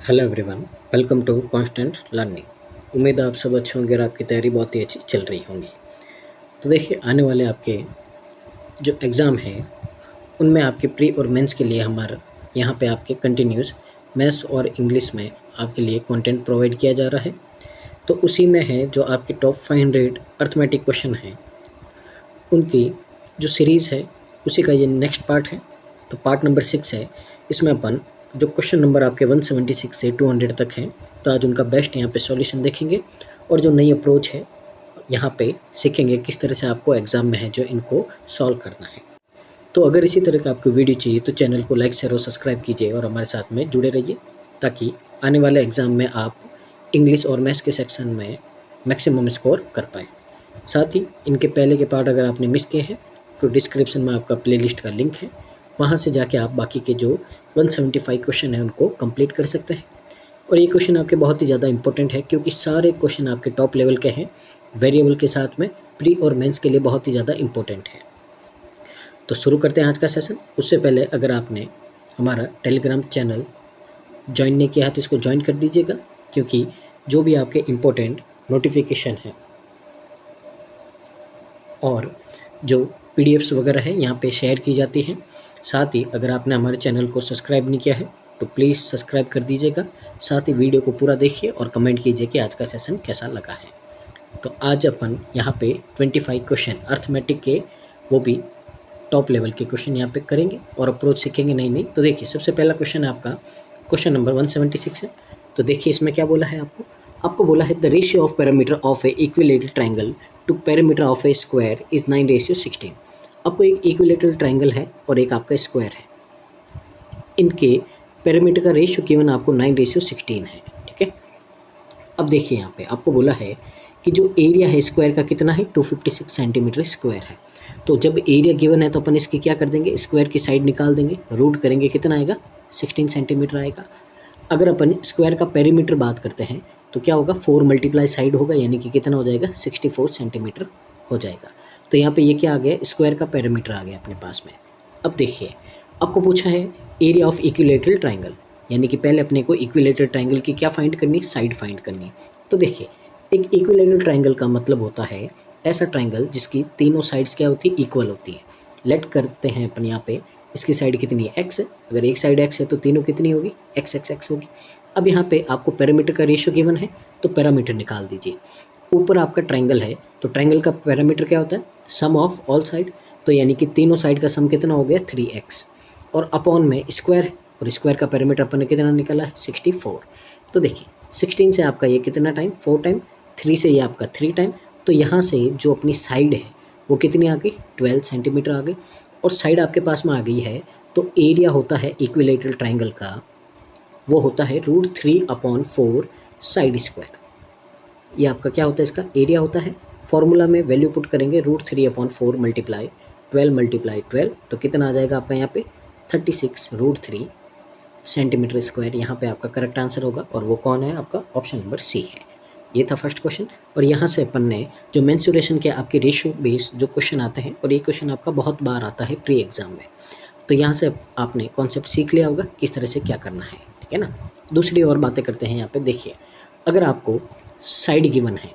Hello everyone, welcome to constant learning. उम्मीद है आप सब अच्छे होंगे और आपकी तैयारी बहुत ही अच्छी चल रही होंगी। तो देखिए, आने वाले आपके जो एग्ज़ाम हैं उनमें आपके प्री और मेंस के लिए हमारा यहाँ पे आपके कंटिन्यूस मैथ्स और इंग्लिश में आपके लिए कंटेंट प्रोवाइड किया जा रहा है। तो उसी में है जो आपके टॉप 500 अर्थमेटिक क्वेश्चन हैं, उनकी जो सीरीज़ है उसी का ये नेक्स्ट पार्ट है। तो पार्ट नंबर 6 है। इसमें अपन जो क्वेश्चन नंबर आपके 176 से 200 तक हैं, तो आज उनका बेस्ट यहाँ पे सॉल्यूशन देखेंगे और जो नई अप्रोच है यहाँ पे सीखेंगे किस तरह से आपको एग्ज़ाम में है जो इनको सॉल्व करना है। तो अगर इसी तरह का आपको वीडियो चाहिए तो चैनल को लाइक शेयर और सब्सक्राइब कीजिए और हमारे साथ में जुड़े रहिए, ताकि आने वाले एग्ज़ाम में आप इंग्लिश और मैथ्स के सेक्शन में मैक्सिमम स्कोर कर पाएँ। साथ ही इनके पहले के पार्ट अगर आपने मिस किए हैं तो डिस्क्रिप्शन में आपका प्लेलिस्ट का लिंक है, वहाँ से जाके आप बाकी के जो 175 क्वेश्चन हैं उनको कंप्लीट कर सकते हैं। और ये क्वेश्चन आपके बहुत ही ज़्यादा इंपॉर्टेंट है, क्योंकि सारे क्वेश्चन आपके टॉप लेवल के हैं, वेरिएबल के साथ में प्री और मेंस के लिए बहुत ही ज़्यादा इंपॉर्टेंट है। तो शुरू करते हैं आज का सेशन। उससे पहले अगर आपने हमारा टेलीग्राम चैनल ज्वाइन नहीं किया है तो इसको ज्वाइन कर दीजिएगा, क्योंकि जो भी आपके इम्पोर्टेंट नोटिफिकेशन है और जो पीडीएफ्स वगैरह है यहाँ पे शेयर की जाती हैं। साथ ही अगर आपने हमारे चैनल को सब्सक्राइब नहीं किया है तो प्लीज़ सब्सक्राइब कर दीजिएगा। साथ ही वीडियो को पूरा देखिए और कमेंट कीजिए कि आज का सेशन कैसा लगा है। तो आज अपन यहाँ पे 25 क्वेश्चन अर्थमेटिक के, वो भी टॉप लेवल के क्वेश्चन यहाँ पे करेंगे और अप्रोच सीखेंगे नहीं। तो देखिए, सबसे पहला क्वेश्चन है आपका क्वेश्चन नंबर 176 है। तो देखिए इसमें क्या बोला है, आपको बोला है the ratio of perimeter of a equilateral triangle to perimeter of a square is 9:16। आपको एक इक्विलेटरल ट्रायंगल है और एक आपका स्क्वायर है, इनके पैरामीटर का रेशियो गिवन आपको 9:16 है। ठीक है, अब देखिए यहाँ पे आपको बोला है कि जो एरिया है स्क्वायर का कितना है, 256 सेंटीमीटर स्क्वायर है। तो जब एरिया गिवन है तो अपन इसकी क्या कर देंगे, स्क्वायर की साइड निकाल देंगे, रूट करेंगे, कितना आएगा 16 सेंटीमीटर आएगा। अगर अपन स्क्वायर का पेरीमीटर बात करते हैं तो क्या होगा, 4 मल्टीप्लाई साइड होगा, यानी कि कितना हो जाएगा 64 सेंटीमीटर हो जाएगा। तो यहाँ पे ये क्या आ गया, स्क्वायर का पेरीमीटर आ गया अपने पास में। अब देखिए आपको पूछा है एरिया ऑफ इक्विलेटरल ट्रायंगल, यानी कि पहले अपने को इक्विलेटरल ट्रायंगल की क्या फाइंड करनी, साइड फाइंड करनी। तो देखिए एक इक्विलेटरल ट्रायंगल का मतलब होता है ऐसा ट्रायंगल जिसकी तीनों साइड्स क्या होती है, इक्वल होती है। लेट करते हैं अपन यहाँ पे इसकी साइड कितनी है, एक्स है। अगर एक साइड एक्स है तो तीनों कितनी होगी, एक्स एक्स एक्स होगी। अब यहाँ पे आपको पैरामीटर का रेशियो गिवन है तो पैरामीटर निकाल दीजिए। ऊपर आपका ट्रायंगल है तो ट्रायंगल का पैरामीटर क्या होता है, सम ऑफ ऑल साइड। तो यानी कि तीनों साइड का सम कितना हो गया, 3x। और अपॉन में स्क्वायर है और स्क्वायर का पैरामीटर अपन ने कितना निकाला है, 64। तो देखिए 16 से आपका ये कितना टाइम, 4 टाइम, 3 से ये आपका 3 टाइम। तो यहाँ से जो अपनी साइड है वो कितनी आ गई, 12 सेंटीमीटर आ गई। और साइड आपके पास में आ गई है तो एरिया होता है इक्विलेटरल ट्रायंगल का, वो होता है √3/4 साइड स्क्वायर। ये आपका क्या होता है, इसका एरिया होता है। फॉर्मूला में वैल्यू पुट करेंगे √3/4 मल्टीप्लाई 12 मल्टीप्लाई 12, तो कितना आ जाएगा आपका यहाँ पे 36√3 सेंटीमीटर स्क्वायर। यहाँ पे आपका करेक्ट आंसर होगा और वो कौन है, आपका ऑप्शन नंबर सी है। ये था फर्स्ट क्वेश्चन। और यहाँ से अपन ने जो मेंसुरेशन के आपके रेशियो बेस जो क्वेश्चन आते हैं, और ये क्वेश्चन आपका बहुत बार आता है प्री एग्जाम में, तो यहाँ से आपने कॉन्सेप्ट सीख लिया होगा किस तरह से क्या करना है। ठीक है ना। दूसरी और बातें करते हैं यहाँ पे। देखिए अगर आपको साइड गिवन है,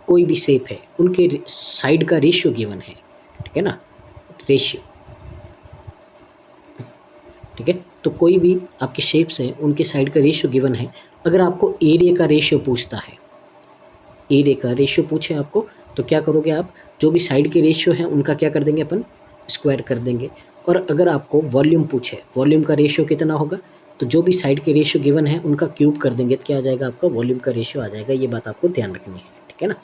कोई भी शेप है, उनके साइड का रेशियो गिवन है, ठीक है ना, रेशियो, ठीक है। तो कोई भी आपके शेप्स हैं उनके साइड का रेशियो गिवन है। अगर आपको एरिया का रेशियो पूछता है, एरिया का रेशियो पूछे आपको, तो क्या करोगे आप, जो भी साइड के रेशियो हैं उनका क्या कर देंगे अपन, स्क्वायर कर देंगे। और अगर आपको वॉल्यूम पूछे, वॉल्यूम का रेशियो कितना होगा, तो जो भी साइड के रेशियो गिवन है उनका क्यूब कर देंगे, तो क्या आ जाएगा आपका वॉल्यूम का रेशियो आ जाएगा। ये बात आपको ध्यान रखनी है। ठीक है ना।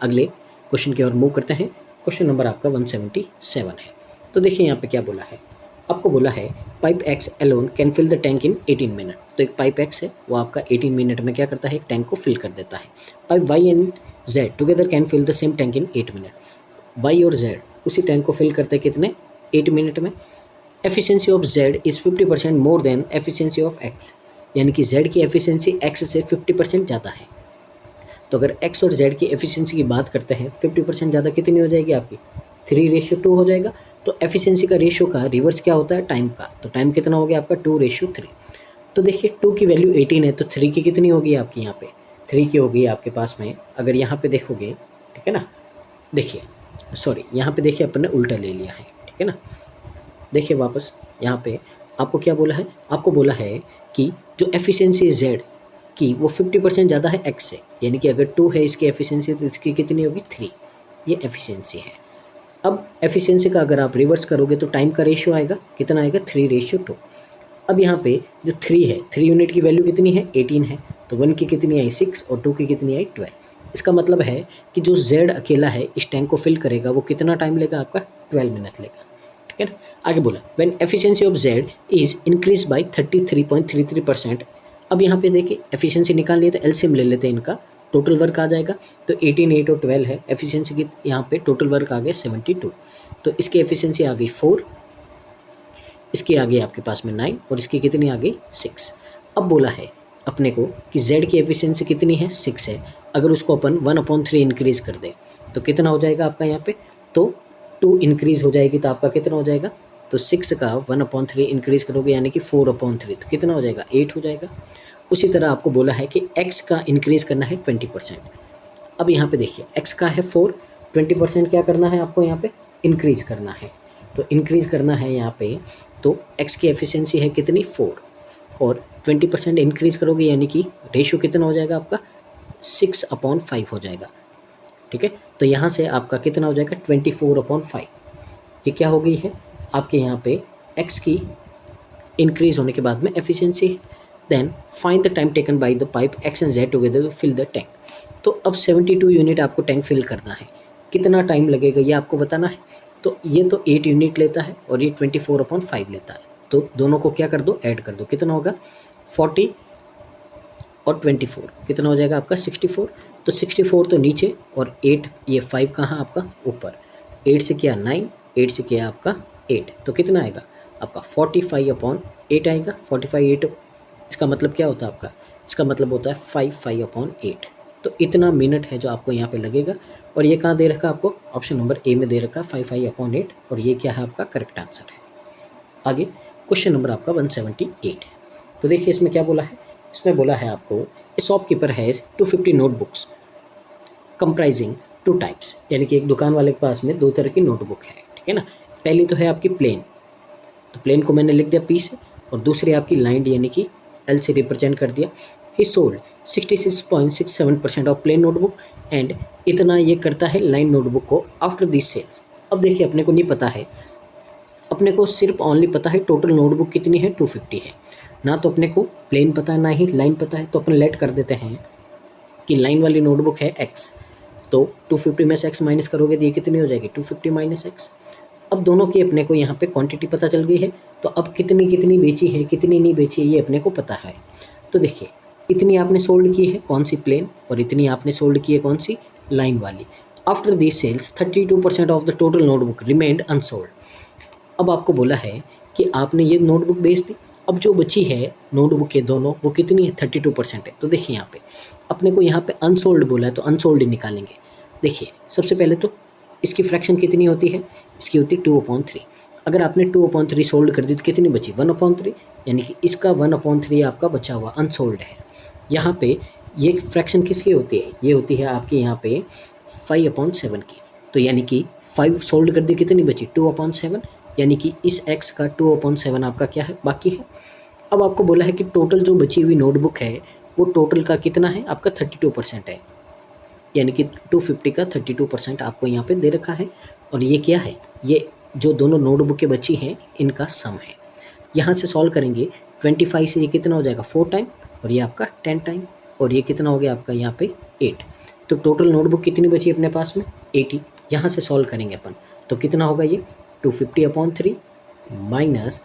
अगले क्वेश्चन की ओर मूव करते हैं। क्वेश्चन नंबर आपका 177 है। तो देखिए यहाँ पे क्या बोला है, आपको बोला है pipe X alone can fill the tank in 18 minute. तो एक पाइप एक्स है वो आपका 18 मिनट में क्या करता है, एक टैंक को फिल कर देता है। Pipe Y and Z together can fill the same tank in 8 minute. Y और जेड उसी टैंक को फिल करते हैं कितने, 8 मिनट में। Efficiency of Z is 50% more than efficiency of X, यानी कि जेड की एफिशिएंसी एक्स से 50% ज़्यादा है। तो अगर एक्स और जेड की एफिशिएंसी की बात करते हैं, 50% ज़्यादा कितनी हो जाएगी आपकी, 3:2 हो जाएगा। तो एफिशिएंसी का रेशियो का रिवर्स क्या होता है, टाइम का। तो टाइम कितना हो गया आपका, 2:3। तो देखिए 2 की वैल्यू 18 है, तो 3 की कितनी होगी आपकी यहाँ पे, 3 की होगी आपके पास में। अगर यहाँ पे देखोगे, ठीक है ना, देखिए सॉरी यहाँ पे देखिए अपन ने उल्टा ले लिया है, ठीक है ना। देखिए वापस यहाँ पे आपको क्या बोला है, आपको बोला है कि जो एफिशिएंसी जेड की वो 50% ज़्यादा है एक्स से, यानी कि अगर 2 है इसकी एफिशिएंसी तो इसकी कितनी होगी 3, ये एफिशिएंसी है। अब एफिशिएंसी का अगर आप रिवर्स करोगे तो टाइम का रेशियो आएगा, कितना आएगा 3:2। अब यहाँ पे जो 3 है, 3 यूनिट की वैल्यू कितनी है 18 है, तो 1 की कितनी आई 6 और 2 की कितनी आई 12। इसका मतलब है कि जो जेड अकेला है इस टैंक को फिल करेगा वो कितना टाइम लेगा आपका 12 मिनट लेगा, ठीक है ना। आगे बोला when efficiency of Z is increase by 33.33%। अब यहाँ पे देखिए एफिशिएंसी निकाल लिए तो एलसीएम ले लेते हैं इनका, टोटल वर्क आ जाएगा। तो 18, 8 और 12 है, एफिशिएंसी की यहाँ पे टोटल वर्क आ गया 72, तो इसकी एफिशिएंसी आ गई 4, इसकी आ गई आपके पास में 9 और इसकी कितनी आ गई 6। अब बोला है अपने को कि z की एफिशिएंसी कितनी है 6 है, अगर उसको अपन 1/3 इंक्रीज कर दें तो कितना हो जाएगा आपका यहाँ पे, तो 2 इंक्रीज हो जाएगी तो आपका कितना हो जाएगा, तो 6 का 1/3 इंक्रीज करोगे यानी कि 4/3, तो कितना हो जाएगा 8 हो जाएगा। उसी तरह आपको बोला है कि x का इंक्रीज करना है 20%। अब यहाँ पे देखिए x का है 4, 20% क्या करना है आपको यहाँ पे इंक्रीज करना है, तो इंक्रीज करना है यहाँ पे, तो x की एफिशिएंसी है कितनी 4 और 20% इंक्रीज करोगे यानी कि रेशियो कितना हो जाएगा आपका 6/5 हो जाएगा, ठीक है। तो यहाँ से आपका कितना हो जाएगा 24/5। ये क्या हो गई है आपके यहाँ पे x की इंक्रीज होने के बाद में एफिशिएंसी है। Then find the time taken by the pipe x and z together to fill the tank. तो अब 72 यूनिट आपको टैंक फिल करना है, कितना टाइम लगेगा ये आपको बताना है। तो ये तो 8 यूनिट लेता है और ये 24/5 लेता है, तो दोनों को क्या कर दो ऐड कर दो, कितना होगा 40 और 24 कितना हो जाएगा आपका 64। तो 64 तो नीचे और 8 ये 5 कहाँ आपका ऊपर, 8 से किया 9, 8 से किया आपका 8, तो कितना आएगा आपका 45/8 आएगा। 45/8 इसका मतलब क्या होता है आपका, इसका मतलब होता है 5/8। तो इतना मिनट है जो आपको यहाँ पे लगेगा, और ये कहाँ दे रखा है आपको, ऑप्शन नंबर ए में दे रखा 5/8, और ये क्या है आपका करेक्ट आंसर है। आगे क्वेश्चन नंबर आपका 178। तो देखिए इसमें क्या बोला है, इसमें बोला है आपको ए shopkeeper has 250 notebooks comprising 2 types, यानी कि एक दुकान वाले के पास में 2 तरह की नोटबुक है, ठीक है ना। पहली तो है आपकी प्लेन, तो प्लेन को मैंने लिख दिया पी से, और दूसरी आपकी लाइंड यानी कि एल से रिप्रेजेंट कर दिया। He sold 66.67% of plain notebook and इतना ये करता है लाइन नोटबुक को आफ्टर दिस सेल्स। अब देखिए अपने को नहीं पता है, अपने को सिर्फ ओनली पता है टोटल नोटबुक कितनी है 250 है, ना तो अपने को प्लेन पता है ना ही लाइन पता है। तो अपन लेट कर देते हैं कि लाइन वाली नोटबुक है x, तो 250 में से x माइनस करोगे तो ये कितनी हो जाएगी 250 माइनस x। अब दोनों की अपने को यहाँ पे क्वांटिटी पता चल गई है, तो अब कितनी कितनी बेची है कितनी नहीं बेची है ये अपने को पता है। तो देखिए इतनी आपने सोल्ड की है कौन सी प्लेन, और इतनी आपने सोल्ड की है कौन सी लाइन वाली। After this sales 32% of the total notebook remained unsold. अब आपको बोला है कि आपने ये नोटबुक बेच दी, अब जो बची है नोटबुक के दोनों वो कितनी है 32% है। तो देखिए यहाँ पे अपने को यहाँ पे अनसोल्ड बोला है तो अनसोल्ड निकालेंगे। देखिए सबसे पहले तो इसकी फ्रैक्शन कितनी होती है, इसकी होती है 2/3। अगर आपने 2/3 सोल्ड कर दी तो कितनी बची 1/3, यानी कि इसका 1/3 आपका बचा हुआ अनसोल्ड है। यहाँ पे ये फ्रैक्शन किसकी होती है, ये होती है आपकी यहाँ पे 5/7 की, तो यानी कि 5 सोल्ड कर दी कितनी बची 2/7, यानी कि इस x का 2/7 आपका क्या है बाकी है। अब आपको बोला है कि टोटल जो बची हुई नोटबुक है वो टोटल का कितना है आपका 32% है, यानी कि 250 का 32% आपको यहाँ पे दे रखा है। और ये क्या है, ये जो दोनों नोटबुक के बची हैं इनका सम है। यहाँ से सॉल्व करेंगे 25 से ये कितना हो जाएगा 4 टाइम, और ये आपका 10 टाइम, और ये कितना हो गया आपका यहाँ पे 8। तो टोटल नोटबुक कितनी बची अपने पास में 80। यहाँ से सॉल्व करेंगे अपन तो कितना होगा ये 250/3 माइनस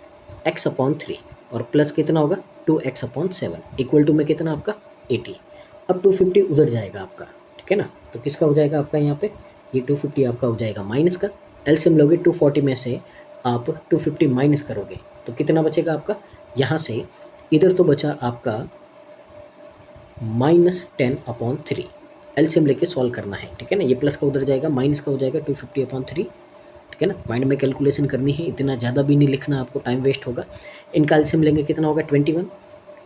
x/3 और प्लस कितना होगा 2x/7 इक्वल टू में कितना आपका 80। अब 250 उधर जाएगा आपका, ठीक है ना, तो किसका हो जाएगा आपका यहाँ पे ये 250 आपका हो जाएगा माइनस का। एलसीएम लोगे 240 में से आप 250 माइनस करोगे तो कितना बचेगा आपका, यहाँ से इधर तो बचा आपका -10/3। एलसीएम लेके सॉल्व करना है, ठीक है ना। ये प्लस का उधर जाएगा माइनस का हो जाएगा 250/3, ठीक है ना। माइंड में कैलकुलेशन करनी है, इतना ज़्यादा भी नहीं लिखना आपको, टाइम वेस्ट होगा। इनका एलसीएम लेंगे कितना होगा 21,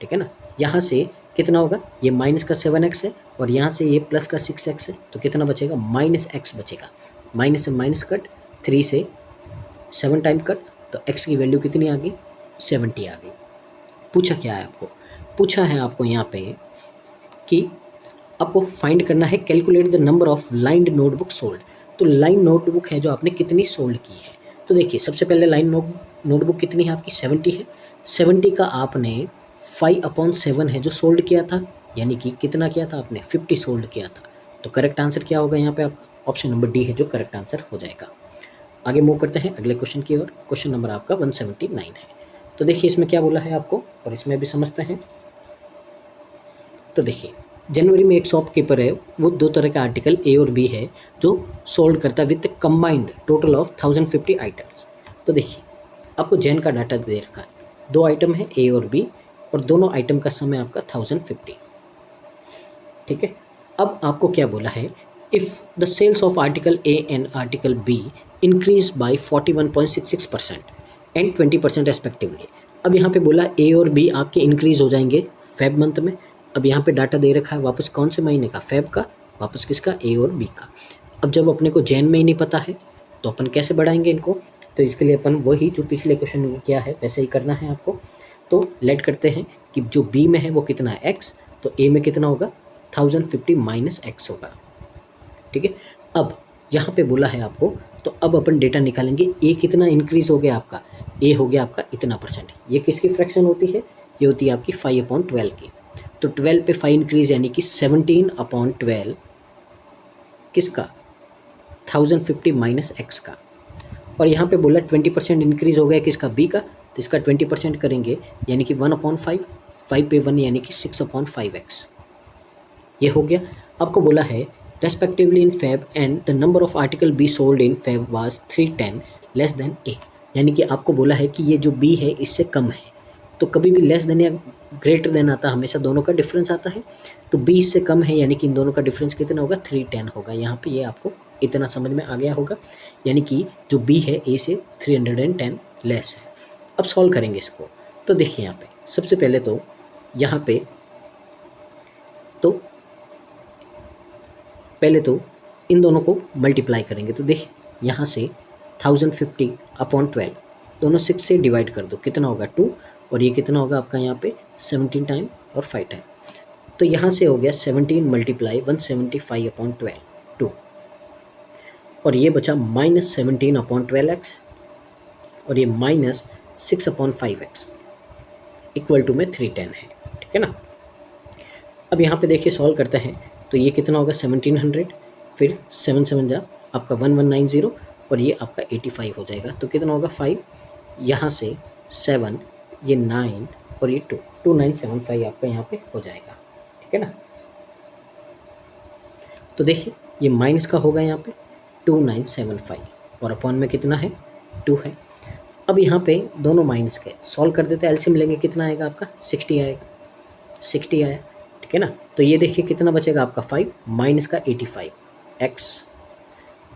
ठीक है ना। यहाँ से कितना होगा, ये माइनस का 7x है और यहाँ से ये प्लस का 6x है, तो कितना बचेगा, -x बचेगा। माइनस से माइनस कट, 3 से 7 टाइम कट, तो x की वैल्यू कितनी आ गई, 70 आ गई। पूछा क्या है आपको, पूछा है आपको यहाँ पे कि आपको फाइंड करना है calculate the number of lined notebook sold. तो लाइन नोटबुक है जो आपने कितनी सोल्ड की है। तो देखिए सबसे पहले लाइन नोटबुक कितनी है आपकी, 70 है। 70 का आपने 5/7 है जो सोल्ड किया था, यानी कि कितना किया था आपने, 50 सोल्ड किया था। तो करेक्ट आंसर क्या होगा यहाँ पे आपका, ऑप्शन नंबर डी है जो करेक्ट आंसर हो जाएगा। आगे मूव करते हैं अगले क्वेश्चन की ओर। क्वेश्चन नंबर आपका 179 है। तो देखिए इसमें क्या बोला है आपको, और इसमें भी समझते हैं। तो देखिए जनवरी में एक शॉपकीपर है, वो 2 तरह का आर्टिकल ए और बी है जो सोल्ड करता है with combined total of 1050 items. तो देखिए आपको जैन का डाटा दे रखा है, 2 आइटम है ए और बी, और दोनों आइटम का सम है आपका 1050, ठीक है। अब आपको क्या बोला है, if the sales of article A and article B increase by 41.66% and 20% respectively. अब यहाँ पे बोला ए और बी आपके इंक्रीज हो जाएंगे फेब मंथ में। अब यहाँ पे डाटा दे रखा है वापस कौन से महीने का, फेब का, वापस किसका, ए और बी का। अब जब अपने को जैन में ही नहीं पता है तो अपन कैसे बढ़ाएंगे इनको, तो इसके लिए अपन वही जो पिछले क्वेश्चन में किया है वैसे ही करना है आपको। तो लेट करते हैं कि जो बी में है वो कितना है, एक्स, तो ए में कितना होगा, 1050 माइनस एक्स होगा, ठीक है। अब यहाँ पे बोला है आपको, तो अब अपन डेटा निकालेंगे, ए कितना इंक्रीज हो गया आपका, ए हो गया आपका इतना परसेंट। ये किसकी फ्रैक्शन होती है, ये होती है आपकी 5/12 की। तो 12 पे 5 इंक्रीज यानी कि 17/12 किसका, 1050 माइनस एक्स का। और यहाँ पे बोला 20% इंक्रीज हो गया किसका, बी का, तो इसका 20% करेंगे यानी कि 1/5, 5 पे 1 यानी कि 6/5x, ये हो गया। आपको बोला है respectively in Feb and the number of article B sold in Feb was 310 less than a, यानी कि आपको बोला है कि ये जो बी है इससे कम है। तो कभी भी लेस देन या ग्रेटर देन आता, हमेशा दोनों का डिफरेंस आता है। तो बी इससे कम है यानी कि इन दोनों का डिफरेंस कितना होगा, 310 होगा। यहाँ पे ये आपको इतना समझ में आ गया होगा, यानी कि जो बी है ए से 310 लेस है। अब सॉल्व करेंगे इसको। तो देखिए यहाँ पे सबसे पहले तो यहाँ पे पहले तो इन दोनों को मल्टीप्लाई करेंगे। तो देखिए यहाँ से 1050/12 दोनों 6 से डिवाइड कर दो, कितना होगा 2, और ये कितना होगा आपका यहाँ पे 17 टाइम और 5 टाइम। तो यहाँ से हो गया 17 × 175/12 2, और ये बचा -17/12x, और ये -6/5x इक्वल टू में 310 है, ठीक है ना। अब यहाँ पे देखिए सॉल्व करते हैं, तो ये कितना होगा 1700, फिर 7 7 जा आपका 1190, और ये आपका 85 हो जाएगा। तो कितना होगा 5, यहाँ से 7, ये 9 और ये 2, 2975 आपका यहाँ पे हो जाएगा, ठीक है ना। तो देखिए ये माइनस का होगा यहाँ पे 2975, और अपॉन में कितना है 2 है। अब यहाँ पे दोनों माइनस के सॉल्व कर देते हैं, एलसीएम लेंगे, कितना आएगा आपका 60 आएगा, 60 आया, ठीक है ना। तो ये देखिए कितना बचेगा आपका 5 माइनस का 85 x,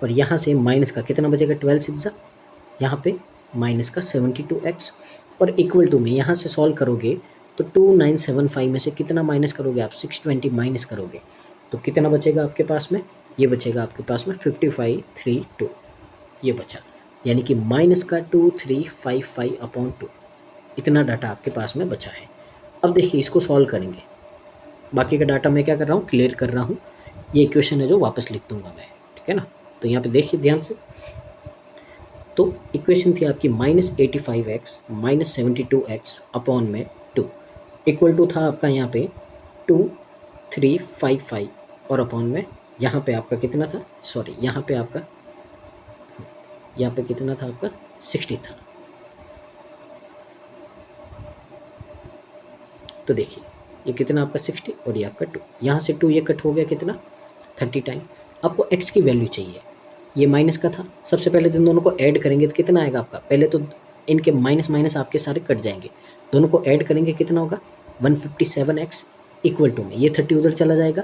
और यहाँ से माइनस का कितना बचेगा 12 6 यहाँ पे माइनस का 72x, और इक्वल टू में यहाँ से सॉल्व करोगे तो 2975 में से कितना माइनस करोगे आप, 620 माइनस करोगे तो कितना बचेगा आपके पास में, ये बचेगा आपके पास में 5532 ये बचा, यानी कि माइनस का 2355/2 इतना डाटा आपके पास में बचा है। अब देखिए इसको सॉल्व करेंगे, बाकी का डाटा मैं क्या कर रहा हूँ, क्लियर कर रहा हूँ। ये इक्वेशन है जो वापस लिख दूंगा मैं, ठीक है ना। तो यहाँ पे देखिए ध्यान से, तो इक्वेशन थी आपकी -85x -72x अपॉन में 2 इक्वल टू था आपका यहाँ पे 2355, और अपॉन में यहाँ पे आपका कितना था, सॉरी यहाँ पे कितना था आपका 60 था। तो देखिए ये कितना आपका 60 और ये आपका 2, यहाँ से 2 ये कट हो गया कितना 30 टाइम। आपको x की वैल्यू चाहिए, ये माइनस का था। सबसे पहले तो इन दोनों को ऐड करेंगे तो कितना आएगा आपका, पहले तो इनके माइनस माइनस आपके सारे कट जाएंगे, दोनों को ऐड करेंगे कितना होगा 157x इक्वल टू में ये 30 उधर चला जाएगा,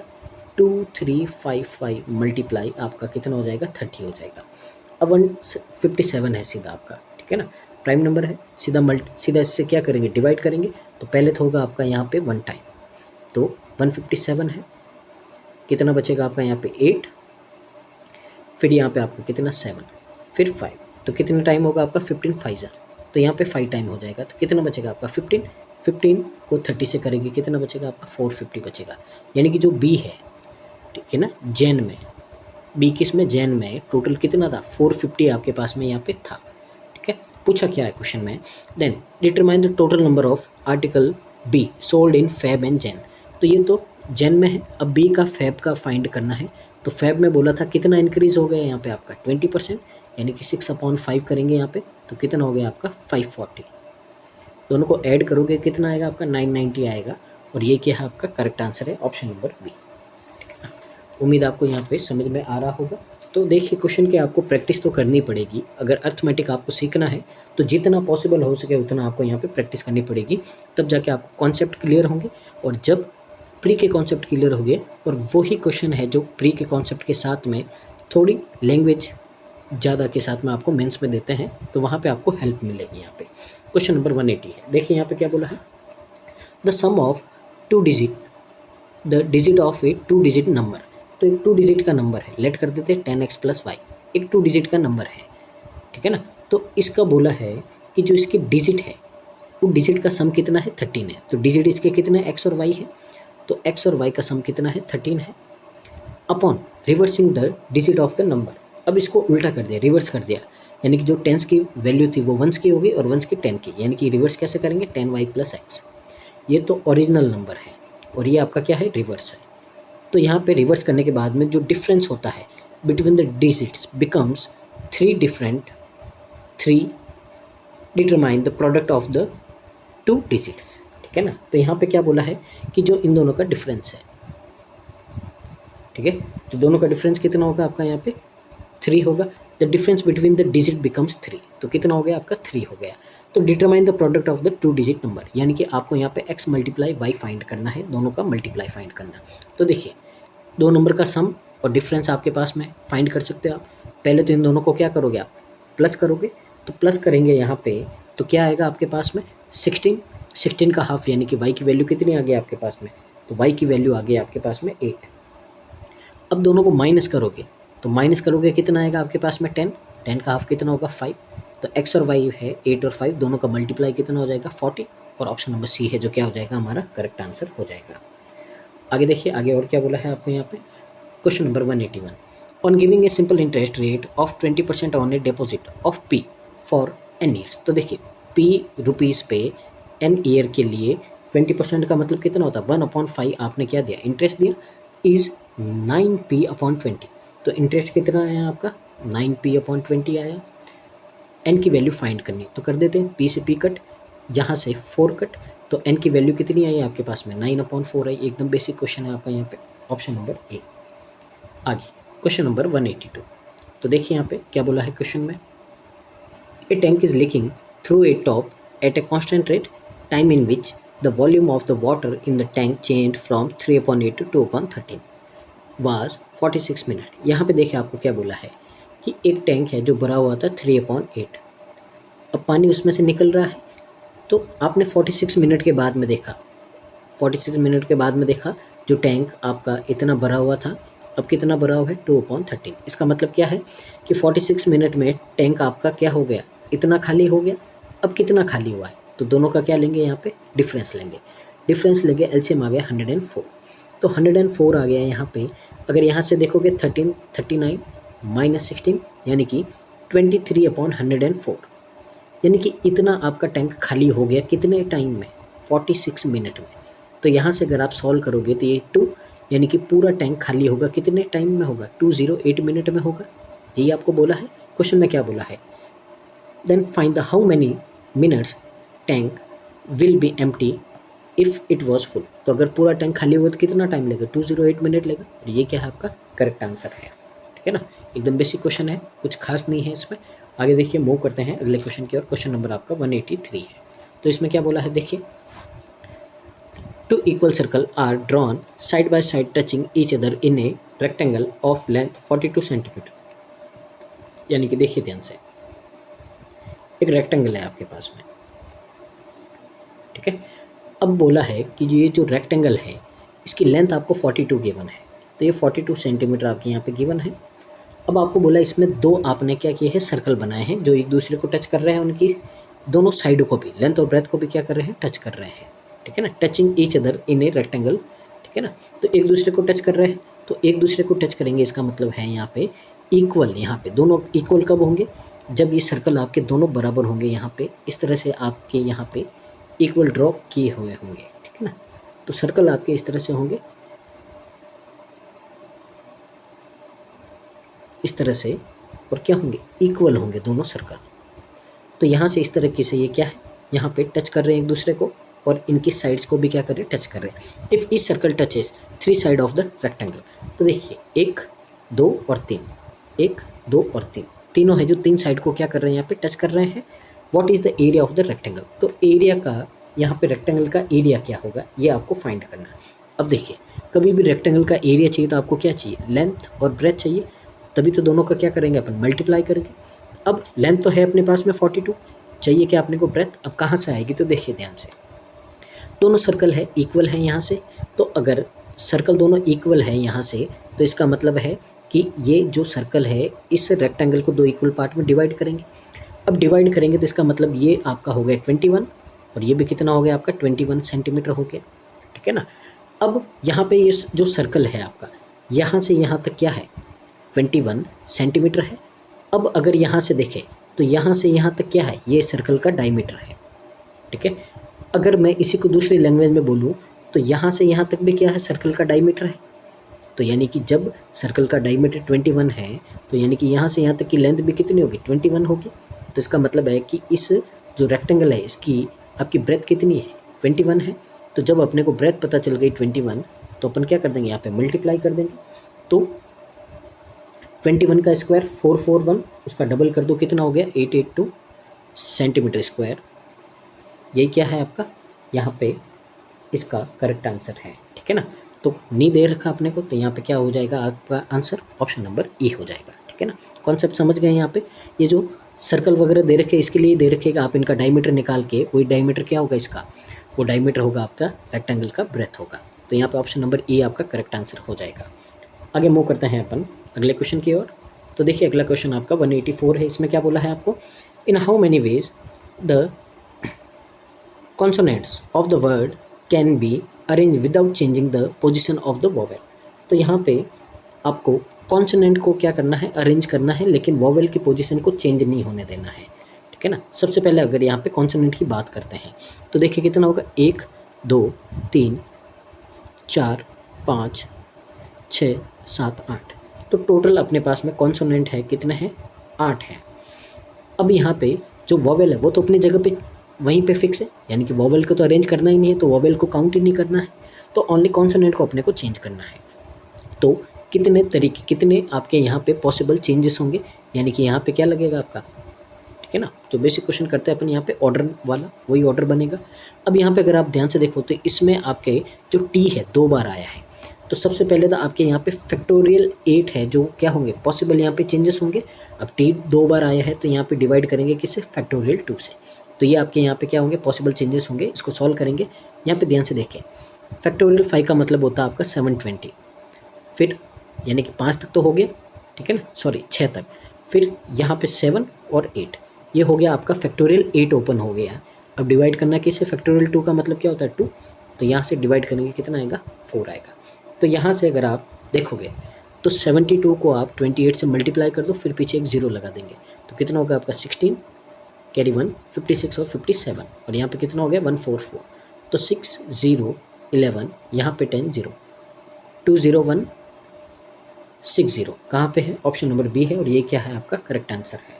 2355 मल्टीप्लाई आपका कितना हो जाएगा 30 हो जाएगा। अब 157 है सीधा आपका, ठीक है ना। प्राइम नंबर है, सीधा इससे क्या करेंगे, डिवाइड करेंगे। तो पहले तो होगा आपका यहाँ पे 1 टाइम, तो 157 है, कितना बचेगा आपका यहाँ पे 8, फिर यहाँ पे आपका कितना 7, फिर 5, तो कितना टाइम होगा आपका 15 5 तो यहाँ पे 5 टाइम हो जाएगा। तो कितना बचेगा आपका 15 को 30 से करेंगे, कितना बचेगा आपका 450 बचेगा। यानी कि जो बी है, ठीक है ना, जैन में, बी किस में, जैन में टोटल कितना था 450 आपके पास में यहाँ पे था। ठीक है, पूछा क्या है क्वेश्चन में, then determine the total number of article B sold in Feb and Jan. तो ये तो जैन में है, अब बी का फैब का फाइंड करना है। तो फैब में बोला था कितना इंक्रीज हो गया यहाँ पे आपका 20%, यानी कि 6/5 करेंगे यहाँ पे, तो कितना हो गया आपका 540। दोनों को ऐड करोगे कितना आएगा आपका 990 आएगा। और ये क्या है आपका करेक्ट आंसर है ऑप्शन नंबर बी। उम्मीद आपको यहाँ पे समझ में आ रहा होगा। तो देखिए क्वेश्चन की आपको प्रैक्टिस तो करनी पड़ेगी। अगर अर्थमेटिक आपको सीखना है तो जितना पॉसिबल हो सके उतना आपको यहाँ पे प्रैक्टिस करनी पड़ेगी, तब जाके आपको कॉन्सेप्ट क्लियर होंगे। और जब प्री के कॉन्सेप्ट क्लियर हो गए, और वही क्वेश्चन है जो प्री के कॉन्सेप्ट के साथ में थोड़ी लैंग्वेज ज़्यादा के साथ में आपको मेंस में देते हैं, तो वहाँ पे आपको हेल्प मिलेगी। यहाँ पे क्वेश्चन नंबर 180 है। देखिए यहाँ पे क्या बोला है, the sum of 2 digit, the digit of a 2 digit number. तो एक 2 डिजिट का नंबर है, लेट कर देते हैं 10x + y, एक 2 डिजिट का नंबर है, ठीक है ना। तो इसका बोला है कि जो इसके डिजिट है वो डिजिट का सम कितना है 13 है। तो डिजिट इसके कितने x और y है, तो x और y का सम कितना है 13 है, upon reversing the digit of the number. अब इसको उल्टा कर दिया, रिवर्स कर दिया, यानी कि जो टेंस की वैल्यू थी वो वंस की होगी और वंस की 10 की, यानी कि रिवर्स कैसे करेंगे 10y + x। ये तो ओरिजिनल नंबर है और ये आपका क्या है रिवर्स है। तो यहाँ पे रिवर्स करने के बाद में जो डिफरेंस होता है between the digits becomes 3 different, 3 determine the product of the 2 digits, ठीक है ना। तो यहाँ पे क्या बोला है कि जो इन दोनों का डिफरेंस है, ठीक है, तो दोनों का डिफरेंस कितना होगा आपका यहाँ पे 3 होगा। The difference between the digit becomes 3, तो कितना हो गया आपका 3 हो गया। तो determine the product of the 2 digit number, यानी कि आपको यहाँ पे x × y फाइंड करना है, दोनों का मल्टीप्लाई फाइंड करना। तो देखिए 2 नंबर का सम और डिफरेंस आपके पास में फाइंड कर सकते हो आप। पहले तो इन दोनों को क्या करोगे आप प्लस करोगे, तो प्लस करेंगे यहाँ पे तो क्या आएगा आपके पास में 16 का हाफ, यानी कि y की वैल्यू कितनी आ गई आपके पास में, तो y की वैल्यू आ गई आपके पास में 8। अब दोनों को माइनस करोगे, तो माइनस करोगे कितना आएगा आपके पास में 10 का हाफ कितना होगा 5। तो x और y है 8 और 5, दोनों का मल्टीप्लाई कितना हो जाएगा 40, और ऑप्शन नंबर सी है जो क्या हो जाएगा हमारा करेक्ट आंसर हो जाएगा। आगे देखिए आगे और क्या बोला है आपको यहाँ पे, question number 181, on giving a simple interest rate of 20% on A deposit of p for n years. तो देखिए p रुपीज़ पे n ईयर के लिए 20% का मतलब कितना होता है 1/5 आपने क्या दिया इंटरेस्ट दिया, इज़ 9p/20। तो इंटरेस्ट कितना आया आपका 9p/20 आया। n की वैल्यू फाइंड करनी, तो कर देते हैं p से p कट, यहाँ से 4 कट, तो n की वैल्यू कितनी आई आपके पास में 9/4 आई। एकदम बेसिक क्वेश्चन है आपका यहाँ पे, ऑप्शन नंबर ए। आगे क्वेश्चन नंबर 182, तो देखिए यहाँ पे क्या बोला है क्वेश्चन में, a tank is leaking through a top at a constant rate, time in which the volume of the water in the tank change from 3/8 to 2/13 was 46 minute. यहाँ पे देखिए आपको क्या बोला है कि एक टैंक है जो भरा हुआ था 3/8, अब पानी उसमें से निकल रहा है। तो आपने 46 मिनट के बाद में देखा, 46 मिनट के बाद में देखा जो टैंक आपका इतना भरा हुआ था अब कितना भरा हुआ है 2/13। इसका मतलब क्या है कि 46 मिनट में टैंक आपका क्या हो गया इतना खाली हो गया। अब कितना खाली हुआ है, तो दोनों का क्या लेंगे यहाँ पे डिफरेंस लेंगे, डिफरेंस लेंगे, एलसीएम आ गया 104। तो 104 आ गया यहाँ पे। अगर यहाँ से देखोगे 39 - 16 यानी कि 23/104, यानी कि इतना आपका टैंक खाली हो गया कितने टाइम में 46 मिनट में। तो यहाँ से अगर आप सॉल्व करोगे तो ये 2 यानी कि पूरा टैंक खाली होगा कितने टाइम में होगा 208 मिनट में होगा। यही आपको बोला है क्वेश्चन में, क्या बोला है then find the how many minutes tank will be empty if it was full. तो अगर पूरा टैंक खाली होगा तो कितना टाइम लगेगा 208 मिनट लगेगा। और ये क्या है आपका करेक्ट आंसर है, ठीक है ना। एकदम बेसिक क्वेश्चन है, कुछ खास नहीं है इसमें। आगे देखिए मूव करते हैं अगले क्वेश्चन की ओर। क्वेश्चन नंबर आपका 183 है। तो इसमें क्या बोला है देखिए, 2 equal circle are drawn side by side touching each other in a rectangle of length 42 centimetre. यानी कि देखिए ध्यान से, एक रेक्टेंगल है आपके पास में, ठीक है। अब बोला है कि ये जो रेक्टेंगल है इसकी लेंथ आपको 42 गिवन है, तो ये 42 सेंटीमीटर आपके यहाँ पे गिवन है। अब आपको बोला इसमें दो आपने क्या किए हैं, सर्कल बनाए हैं जो एक दूसरे को टच कर रहे हैं, उनकी दोनों साइड को भी, लेंथ और ब्रेथ को भी क्या कर रहे हैं, टच कर रहे हैं, ठीक है ना, touching each other in a rectangle, ठीक है ना। तो एक दूसरे को टच कर रहे हैं, तो एक दूसरे को टच करेंगे, इसका मतलब है यहाँ पे इक्वल, यहाँ पे दोनों इक्वल कब होंगे, जब ये सर्कल आपके दोनों बराबर होंगे, यहाँ पे इस तरह से आपके यहाँ पे इक्वल ड्रॉ किए हुए होंगे, ठीक है ना। तो सर्कल आपके इस तरह से होंगे, इस तरह से, और क्या होंगे, इक्वल होंगे दोनों सर्कल। तो यहाँ से इस तरीके से ये क्या है, यहाँ पे टच कर रहे हैं एक दूसरे को, और इनकी साइड्स को भी क्या कर रहे हैं, टच कर रहे हैं। If each circle touches 3 side of the rectangle, तो देखिए 1 2 और 3, 1 2 और 3, तीनों है जो 3 साइड को क्या कर रहे हैं, यहाँ पे टच कर रहे हैं। What is the area of the rectangle, तो एरिया का, यहाँ पे रेक्टेंगल का एरिया क्या होगा, ये आपको फाइंड करना है। अब देखिए कभी भी रेक्टेंगल का एरिया चाहिए तो आपको क्या चाहिए, लेंथ और ब्रेथ चाहिए, तभी तो दोनों का क्या करेंगे अपन, मल्टीप्लाई करेंगे। अब लेंथ तो है अपने पास में 42, चाहिए क्या अपने को, ब्रेथ। अब कहाँ से आएगी, तो देखिए ध्यान से, दोनों सर्कल है इक्वल है यहाँ से, तो अगर सर्कल दोनों इक्वल है यहाँ से, तो इसका मतलब है कि ये जो सर्कल है इस रेक्टेंगल को 2 इक्वल पार्ट में डिवाइड करेंगे। अब डिवाइड करेंगे तो इसका मतलब ये आपका हो गया 21, और ये भी कितना हो गया आपका 21 सेंटीमीटर हो गया, ठीक है ना। अब यहाँ पे ये जो सर्कल है आपका, यहाँ से यहाँ तक क्या है, 21 सेंटीमीटर है। अब अगर यहाँ से देखें तो यहाँ से यहाँ तक क्या है, ये सर्कल का डायमीटर है, ठीक है। अगर मैं इसी को दूसरी लैंग्वेज में बोलूँ तो यहाँ से यहाँ तक भी क्या है, सर्कल का डायमीटर है। तो यानी कि जब सर्कल का डायमीटर 21 है, तो यानी कि यहाँ से यहाँ तक की लेंथ भी कितनी होगी, 21 होगी। तो इसका मतलब है कि इस जो रेक्टेंगल है इसकी आपकी ब्रेथ कितनी है, 21 है। तो जब अपने को ब्रेथ पता चल गई 21, तो अपन क्या कर देंगे, यहाँ पे मल्टीप्लाई कर देंगे। तो 21 का स्क्वायर 441, उसका डबल कर दो, कितना हो गया 882 सेंटीमीटर स्क्वायर। यही क्या है आपका, यहाँ पे इसका करेक्ट आंसर है, ठीक है ना। तो नहीं दे रखा अपने को, तो यहाँ पे क्या हो जाएगा आपका आंसर, ऑप्शन नंबर ए हो जाएगा, ठीक है ना। कॉन्सेप्ट समझ गए यहाँ पे। ये जो सर्कल वगैरह दे रखे इसके लिए दे रखेगा, आप इनका डायमीटर निकाल के, वही डायमीटर क्या होगा इसका, वो डायमीटर होगा आपका रेक्टेंगल का ब्रेथ होगा। तो यहाँ पे ऑप्शन नंबर ए आपका करेक्ट आंसर हो जाएगा। आगे मूव करते हैं अपन अगले क्वेश्चन की ओर। तो देखिए अगला क्वेश्चन आपका 184 है। इसमें क्या बोला है आपको, in how many ways the consonants of the word can be arrange without changing the position of the vowel. तो यहाँ पे आपको कॉन्सोनेंट को क्या करना है, अरेंज करना है, लेकिन वोवेल की पोजीशन को चेंज नहीं होने देना है, ठीक है ना। सबसे पहले अगर यहाँ पे कॉन्सोनेंट की बात करते हैं तो देखिए कितना होगा, 1 2 3 4 5 6 7 8, तो टोटल अपने पास में कॉन्सोनेंट है कितने हैं, 8 है। अब यहाँ पे जो वोवेल है वो तो अपनी जगह पे वहीं पे फिक्स है, यानी कि वोवेल को तो अरेंज करना ही नहीं है, तो वोवेल को काउंट ही नहीं करना है, तो ओनली कॉन्सोनेंट को अपने को चेंज करना है। तो कितने तरीके, कितने आपके यहाँ पे पॉसिबल चेंजेस होंगे, यानी कि यहाँ पे क्या लगेगा आपका, ठीक है ना। जो बेसिक क्वेश्चन करते हैं अपन यहाँ पे ऑर्डर वाला, वही ऑर्डर बनेगा। अब यहाँ पे अगर आप ध्यान से देखो तो इसमें आपके जो टी है 2 बार आया है, तो सबसे पहले तो आपके यहाँ पे फैक्टोरियल 8 है, जो क्या होंगे पॉसिबल यहाँ पे चेंजेस होंगे। अब टी 2 बार आया है तो यहाँ पे डिवाइड करेंगे किससे, फैक्टोरियल 2 से, तो ये आपके यहाँ पे क्या होंगे, पॉसिबल चेंजेस होंगे। इसको सॉल्व करेंगे, यहाँ पे ध्यान से देखें, फैक्टोरियल 5 का मतलब होता है आपका 720, फिर यानी कि 5 तक तो हो गया, ठीक है ना, सॉरी 6 तक, फिर यहाँ पे 7 और 8, ये हो गया आपका फैक्टोरियल 8 ओपन हो गया। अब डिवाइड करना किससे, फैक्टोरियल 2 का मतलब क्या होता है 2, तो यहाँ से डिवाइड करेंगे कितना आएगा, 4 आएगा। तो यहाँ से अगर आप देखोगे तो 72 को आप 28 से मल्टीप्लाई कर दो, फिर पीछे एक 0 लगा देंगे, तो कितना होगा आपका 16 कैरी 1 56 और 57, और यहाँ पे कितना हो गया 144, तो 6 0 11, यहाँ पे 10 0 2 0 1 6 0, कहाँ पे है, ऑप्शन नंबर बी है, और ये क्या है आपका करेक्ट आंसर है।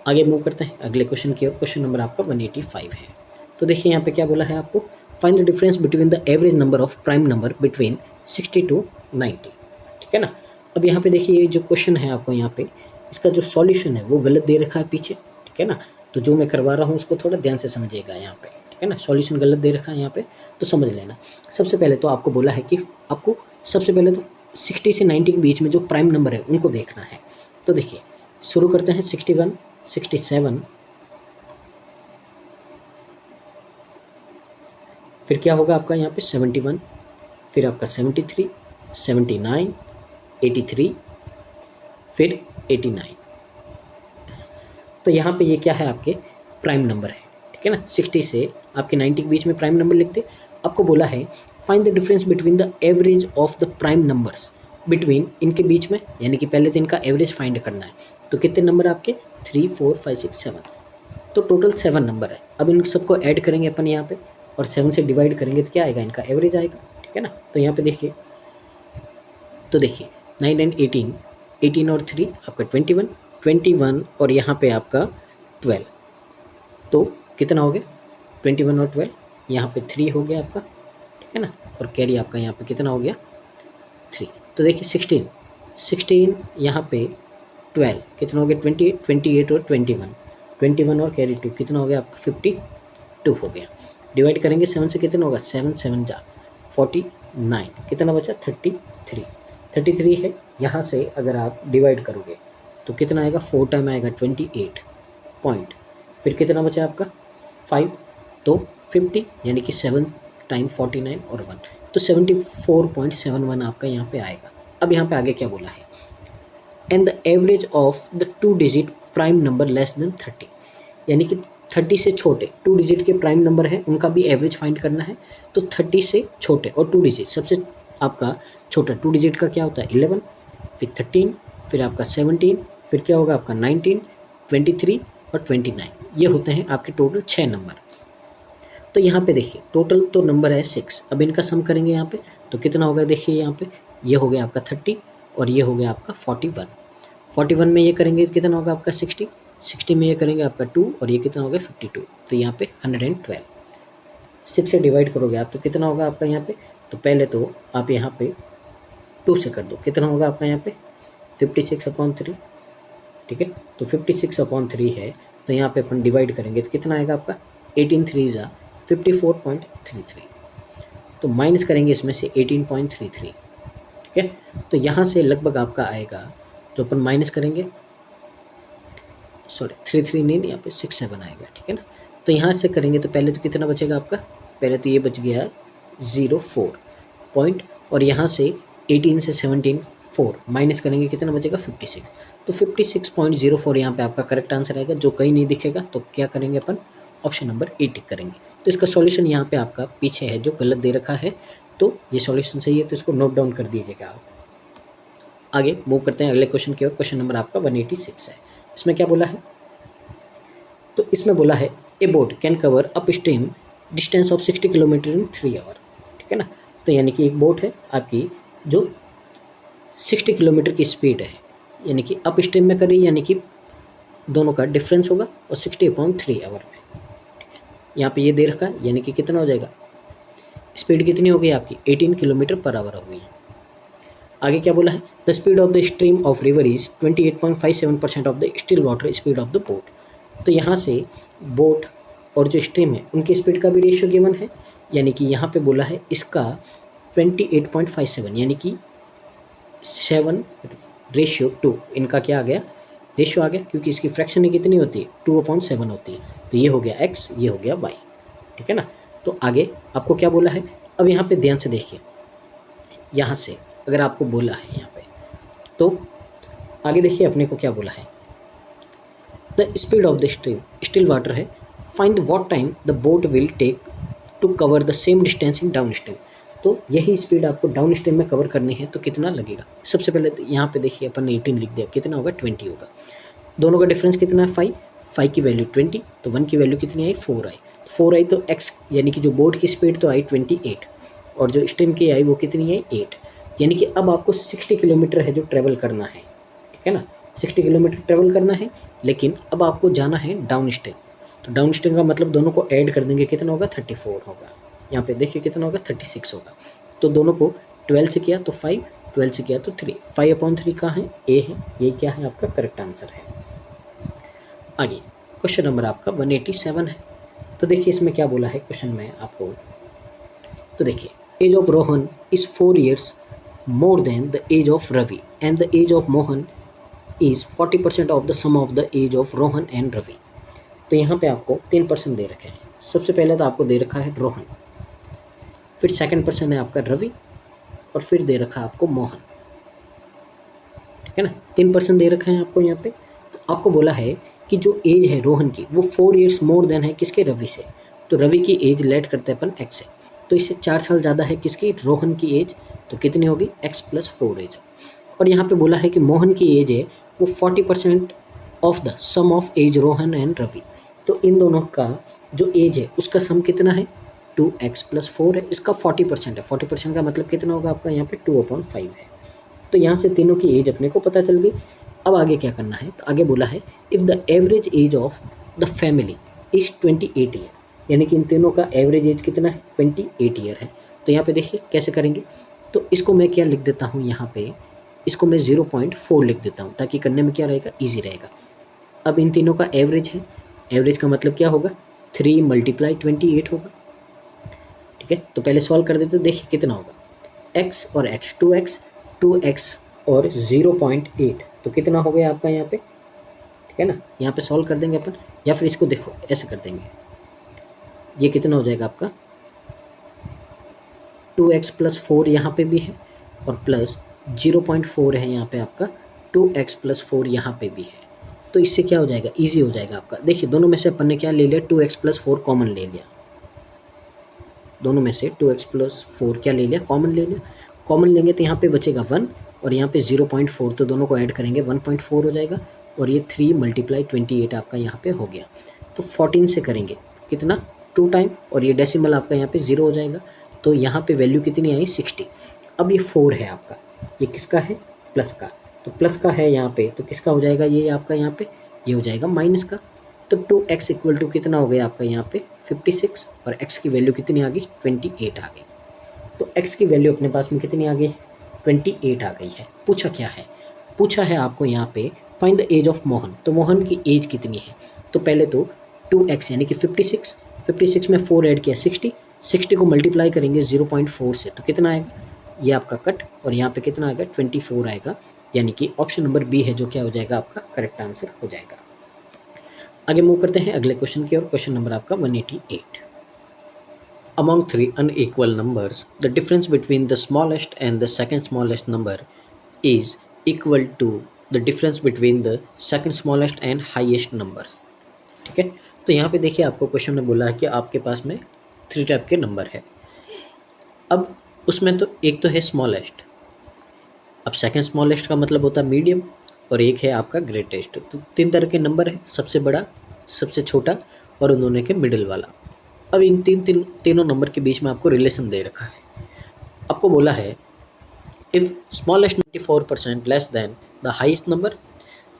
आगे मूव करते हैं अगले क्वेश्चन की ओर। क्वेश्चन नंबर आपका 185 है। तो देखिए यहाँ पे क्या बोला है आपको, find the difference between the average number of prime number between 60 to 90, ठीक है ना। अब यहाँ पे देखिए ये जो क्वेश्चन है आपको यहाँ पे इसका जो सॉल्यूशन है वो गलत दे रखा है पीछे, ठीक है ना। तो जो मैं करवा रहा हूँ उसको थोड़ा ध्यान से समझिएगा यहाँ पे, ठीक है ना। सॉल्यूशन गलत दे रखा है यहाँ पे, तो समझ लेना। सबसे पहले तो आपको बोला है कि आपको सबसे पहले तो 60 से 90 के बीच में जो प्राइम नंबर है उनको देखना है। तो देखिए शुरू करते हैं 61, 67, फिर क्या होगा आपका यहाँ पे 71, फिर आपका 73, 79, 83, फिर 89। तो यहाँ पे ये क्या है, आपके प्राइम नंबर है, ठीक है ना। 60 से आपके 90 के बीच में प्राइम नंबर लिखते। आपको बोला है find the difference between the average of the prime numbers between, इनके बीच में, यानी कि पहले तो इनका एवरेज फाइंड करना है। तो कितने नंबर आपके 3, 4, 5, 6, 7, तो टोटल 7 नंबर है। अब इन सबको ऐड करेंगे अपन यहाँ पे और 7 से डिवाइड करेंगे तो क्या आएगा, इनका एवरेज आएगा, ठीक है ना। तो यहाँ पे देखिए, तो देखिए 9 and 18, 18 और 3 आपका 21, 21 और यहाँ पे आपका 12, तो कितना हो गया 21 और 12, यहाँ पे 3 हो गया आपका, ठीक है ना। और कैरी आपका यहाँ पे कितना हो गया 3। तो देखिए 16 यहाँ पे 12 कितना हो गया 28, 28 और 21 और कैरी 2 कितना हो गया आपका 52 हो गया। डिवाइड करेंगे 7 से कितना होगा, 7 7 जा 49, कितना बचा 33 है। यहाँ से अगर आप डिवाइड करोगे तो कितना आएगा, 4 टाइम आएगा 28 पॉइंट, फिर कितना बचा आपका 5, तो 50, यानी कि 7 टाइम 49 और 1, तो 74.71 आपका यहाँ पे आएगा। अब यहाँ पे आगे क्या बोला है, and the average of the 2 digit prime number less than 30, यानी कि 30 से छोटे 2 डिजिट के प्राइम नंबर है उनका भी एवरेज फाइंड करना है। तो 30 से छोटे और 2 डिजिट, सबसे आपका छोटा 2 डिजिट का क्या होता है 11, फिर 13, फिर आपका 17, फिर क्या होगा आपका 19, 23 और 29, ये होते हैं आपके टोटल 6 नंबर। तो यहाँ पे देखिए टोटल तो नंबर है 6, अब इनका सम करेंगे यहाँ पे तो कितना होगा, देखिए यहाँ पे ये हो गया आपका 30 और ये हो गया आपका 41 में ये करेंगे कितना होगा आपका 60 में ये करेंगे आपका 2 और ये कितना होगा 52, तो यहाँ पे 112। 6 से डिवाइड करोगे आप तो कितना होगा आपका यहाँ पे, तो पहले तो आप यहाँ पे 2 से कर दो, कितना होगा आपका यहाँ पे 56/3, ठीक है। तो 56/3 है, तो यहाँ पे अपन डिवाइड करेंगे तो कितना आएगा आपका 18 3 जा 54.33, तो माइनस करेंगे इसमें से 18.33, ठीक है। तो यहाँ से लगभग आपका आएगा, जो अपन माइनस करेंगे, सॉरी 33 नहीं, यहाँ पे 67 आएगा, ठीक है ना। तो यहाँ से करेंगे तो पहले तो कितना बचेगा आपका, पहले तो ये बच गया 04 पॉइंट, और यहाँ से 18 से 17 4 माइनस करेंगे कितना बचेगा 56, तो 56.04 यहाँ पे आपका करेक्ट आंसर आएगा। जो कहीं नहीं दिखेगा तो क्या करेंगे अपन, ऑप्शन नंबर ए टिक करेंगे। तो इसका सॉल्यूशन यहाँ पे आपका पीछे है जो गलत दे रखा है, तो ये सॉल्यूशन सही है, तो इसको नोट डाउन कर दीजिएगा आप। आगे मूव करते हैं अगले क्वेश्चन की ओर। क्वेश्चन नंबर आपका 186 है। इसमें क्या बोला है, तो इसमें बोला है a boat can cover upstream distance of 60 kilometre in 3 hour, ठीक है ना। तो यानी कि एक बोट है आपकी जो 60 किलोमीटर की स्पीड है, यानी कि अप स्ट्रीम में करी, यानी कि दोनों का डिफरेंस होगा और 60/3 आवर में, ठीक है। यहाँ पे ये दे रखा है, यानी कि कितना हो जाएगा, स्पीड कितनी हो गई आपकी 18 किलोमीटर पर आवर हो गई। आगे क्या बोला है, the speed of the stream of river is 28.57% of the still water speed of the boat. तो यहाँ से बोट और जो स्ट्रीम है उनकी स्पीड का भी रेशियो गिवन है, यानी कि यहाँ पे बोला है इसका 28.57, यानी कि 7:2, इनका क्या आ गया, रेशियो आ गया, क्योंकि इसकी फ्रैक्शन कितनी होती है 2/7 होती है। तो ये हो गया x, ये हो गया y, ठीक है ना। तो आगे आपको क्या बोला है, अब यहाँ पे ध्यान से देखिए, यहाँ से अगर आपको बोला है यहाँ पे, तो आगे देखिए अपने को क्या बोला है, the speed of the stream, still water है, find what time the boat will take to cover the same distance in downstream. तो यही स्पीड आपको डाउन स्ट्रीम में कवर करनी है, तो कितना लगेगा। सबसे पहले तो यहाँ पे देखिए अपन ने 18 लिख दिया, कितना होगा 20 होगा। दोनों का डिफरेंस कितना है 5 की वैल्यू 20, तो 1 की वैल्यू कितनी आई 4 आई, तो x यानी कि जो बोट की स्पीड तो आई 28 और जो स्ट्रीम की आई वो कितनी है 8, यानी कि अब आपको 60 किलोमीटर है जो ट्रैवल करना है, ठीक है ना। 60 किलोमीटर ट्रैवल करना है, लेकिन अब आपको जाना है डाउन स्ट्रीम। तो डाउन स्ट्रीम का मतलब दोनों को ऐड कर देंगे, कितना होगा 34 होगा। यहाँ पे देखिए कितना होगा 36 होगा। तो दोनों को 12 से किया तो 5, 12 से किया तो 3, 5/3 कहाँ है, ए है, ये क्या है आपका करेक्ट आंसर है। आगे क्वेश्चन नंबर आपका 187 है। तो देखिए इसमें क्या बोला है क्वेश्चन में आपको, तो देखिए age of Rohan is 4 years more than the age of Ravi and the age of Mohan is 40% of the sum of the age of Rohan and Ravi। तो यहाँ पे आपको 3% दे रखे हैं। सबसे पहले तो आपको दे रखा है रोहन, फिर सेकंड पर्सन है आपका रवि, और फिर दे रखा आपको मोहन, ठीक है ना। 3 पर्सन दे रखे हैं आपको यहाँ पे। तो आपको बोला है कि जो एज है रोहन की वो 4 ईयर्स मोर देन है किसके, रवि से। तो रवि की एज लेट करते हैं अपन एक्स से, तो इससे 4 साल ज़्यादा है किसकी, रोहन की एज। तो कितनी होगी, एक्स प्लस 4 एज। और यहाँ पे बोला है कि मोहन की एज है वो 40% of the sum of age Rohan and Ravi. तो इन दोनों का जो एज है उसका सम कितना है, 2x प्लस 4 है। इसका 40% है, 40% का मतलब कितना होगा आपका यहाँ पे 2/5 है। तो यहाँ से तीनों की एज अपने को पता चल गई। अब आगे क्या करना है, तो आगे बोला है if the average age of the family is 28 year, यानी कि इन तीनों का एवरेज एज कितना है, 28 ईयर है। तो यहाँ पे देखिए कैसे करेंगे। तो इसको मैं क्या लिख देता हूँ यहाँ पे, इसको मैं 0.4 लिख देता हूँ ताकि करने में क्या रहेगा, ईजी रहेगा। अब इन तीनों का एवरेज है, एवरेज का मतलब क्या होगा, 3 × 28 होगा, ठीक है। तो पहले सॉल्व कर देते, देखिए कितना होगा, x और x 2x और 0.8, तो कितना हो गया आपका यहाँ पे, ठीक है ना। यहाँ पे सॉल्व कर देंगे अपन, या फिर इसको देखो ऐसे कर देंगे, ये कितना हो जाएगा आपका 2x प्लस 4 यहाँ पे भी है, और प्लस 0.4 है यहाँ पे आपका 2x प्लस 4 यहाँ पे भी है। तो इससे क्या हो जाएगा, इजी हो जाएगा आपका। देखिए दोनों में से अपन ने क्या ले लिया, 2x प्लस 4 कॉमन ले लिया, दोनों में से 2x प्लस 4 क्या ले लिया, कॉमन ले लिया। कॉमन लेंगे तो यहाँ पे बचेगा 1 और यहाँ पे 0.4, तो दोनों को ऐड करेंगे 1.4 हो जाएगा, और ये 3 × 28 आपका यहाँ पे हो गया। तो 14 से करेंगे कितना, 2 टाइम, और ये डेसिमल आपका यहाँ पे 0 हो जाएगा। तो यहाँ पे वैल्यू कितनी आई, 60। अब ये 4 है आपका, ये किसका है, प्लस का, तो प्लस का है यहाँ पे, तो किसका हो जाएगा ये आपका यहाँ पे, ये हो जाएगा माइनस का। तो 2x इक्वल टू कितना हो गया आपका यहाँ पे 56, और x की वैल्यू कितनी आ गई, 28 आ गई। तो x की वैल्यू अपने पास में कितनी आ गई, 28 आ गई है। पूछा क्या है, पूछा है आपको यहाँ पे find the age of Mohan. तो मोहन की एज कितनी है, तो पहले तो 2x यानी कि 56 में 4 ऐड किया 60 को मल्टीप्लाई करेंगे 0.4 से, तो कितना आएगा, ये आपका कट, और यहाँ पे कितना आएगा 24 आएगा, यानी कि ऑप्शन नंबर बी है जो क्या हो जाएगा आपका करेक्ट आंसर हो जाएगा। आगे मूव करते हैं अगले क्वेश्चन की ओर। क्वेश्चन नंबर आपका 188। Among 3 unequal numbers, the difference between the smallest and the second smallest number is equal to the difference between the second smallest and highest numbers, ठीक है। तो यहाँ पे देखिए आपको क्वेश्चन में बोला है कि आपके पास में 3 टाइप के नंबर है। अब उसमें तो एक तो है स्मॉलेस्ट, अब सेकंड स्मॉलेस्ट का मतलब होता है मीडियम, और एक है आपका ग्रेटेस्ट। तो 3 तरह के नंबर है, सबसे बड़ा, सबसे छोटा, और उन दोनों के मिडिल वाला। अब इन तीनों नंबर के बीच में आपको रिलेशन दे रखा है। आपको बोला है if smallest 94% less than the highest number,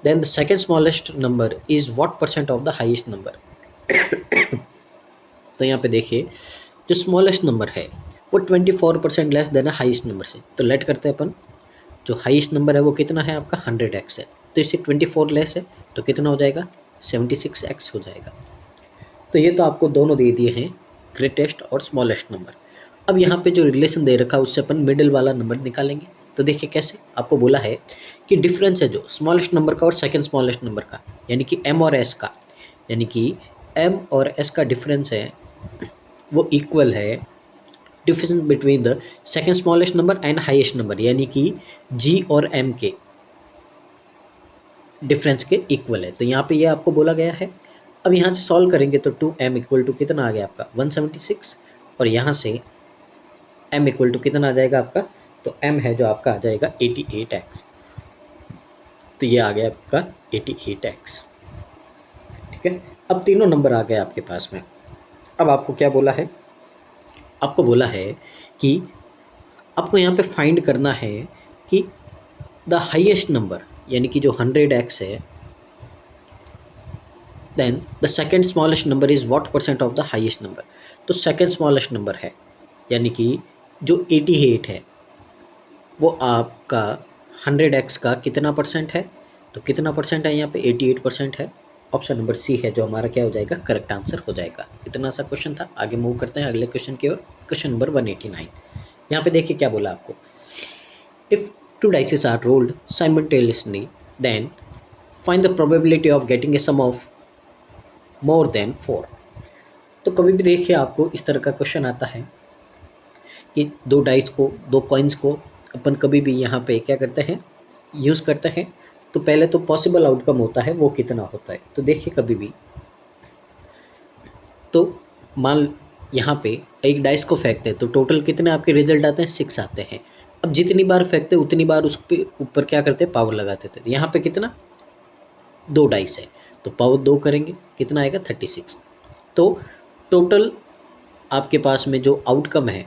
then the second smallest number is what percent of the highest number. तो यहाँ पे देखिए जो स्मॉलेस्ट नंबर है वो 24% लेस देन है हाईएस्ट नंबर से। तो लेट करते हैं अपन, जो हाईएस्ट नंबर है वो कितना है आपका 100x है, तो इससे 24 लेस है, तो कितना हो जाएगा 76x हो जाएगा। तो ये तो आपको दोनों दे दिए हैं, ग्रेटेस्ट और स्मॉलेस्ट नंबर। अब यहाँ पे जो रिलेशन दे रखा है उससे अपन मिडिल वाला नंबर निकालेंगे। तो देखिए कैसे, आपको बोला है कि डिफरेंस है जो स्मॉलेस्ट नंबर का और सेकंड स्मॉलेस्ट नंबर का, यानी कि m और s का, यानी कि m और s का डिफरेंस है वो इक्वल है difference between the second smallest number and highest number, यानी कि g और m के डिफरेंस के इक्वल है। तो यहाँ पे ये आपको बोला गया है। अब यहाँ से सॉल्व करेंगे तो 2m इक्वल टू कितना आ गया आपका 176, और यहाँ से m इक्वल टू कितना आ जाएगा आपका, तो m है जो आपका आ जाएगा 88x। तो ये आ गया आपका 88x, ठीक है। अब तीनों नंबर आ गए आपके पास में। अब आपको क्या बोला है, आपको बोला है कि आपको यहाँ पे फाइंड करना है कि द हाईएस्ट नंबर, यानी कि जो 100x है, then the second smallest number is what percent of the highest number. तो सेकेंड स्मॉलेस्ट नंबर है, यानी कि जो 88 है वो आपका 100x का कितना परसेंट है, तो कितना परसेंट है यहाँ पे 88% है। ऑप्शन नंबर सी है जो हमारा क्या हो जाएगा करेक्ट आंसर हो जाएगा। इतना सा क्वेश्चन था। आगे मूव करते हैं अगले क्वेश्चन की ओर। Question number 189। यहाँ पे देखिए क्या बोला आपको, if 2 dices are rolled simultaneously then find the probability of getting a sum of more than 4। तो कभी भी देखिए आपको इस तरह का क्वेश्चन आता है कि दो डाइस को, दो कॉइन्स को अपन कभी भी यहाँ पे क्या करते हैं, यूज़ करते हैं, तो पहले तो पॉसिबल आउटकम होता है वो कितना होता है। तो देखिए कभी भी, तो मान यहाँ पे एक डाइस को फेंकते हैं तो टोटल कितने आपके रिजल्ट आते हैं, 6 आते हैं। अब जितनी बार फेंकते उतनी बार उस पे ऊपर क्या करते हैं, पावर लगा देते थे। यहाँ पे कितना, 2 डाइस है तो पावर 2 करेंगे, कितना आएगा 36। तो टोटल आपके पास में जो आउटकम है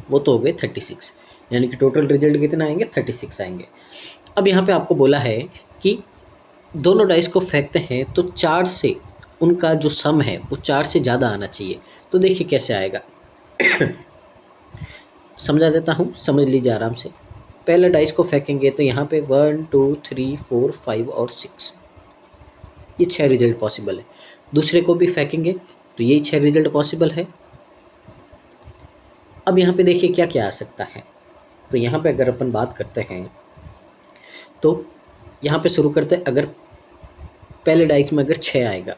वो तो हो गए 36, यानी कि टोटल रिजल्ट कितना आएंगे, 36 आएंगे। अब यहाँ पे आपको बोला है कि दोनों डाइस को फेंकते हैं तो 4 से उनका जो सम है वो 4 से ज़्यादा आना चाहिए। तो देखिए कैसे आएगा समझा देता हूँ, समझ लीजिए आराम से। पहले डाइस को फेंकेंगे तो यहाँ पे 1 2 3 4 5 और 6, ये 6 रिजल्ट पॉसिबल है। दूसरे को भी फेंकेंगे तो यही 6 रिजल्ट पॉसिबल है। अब यहाँ पे देखिए क्या क्या आ सकता है। तो यहाँ पे अगर अपन बात करते हैं तो यहाँ पे शुरू करते हैं। अगर पहले डाइस में अगर 6 आएगा,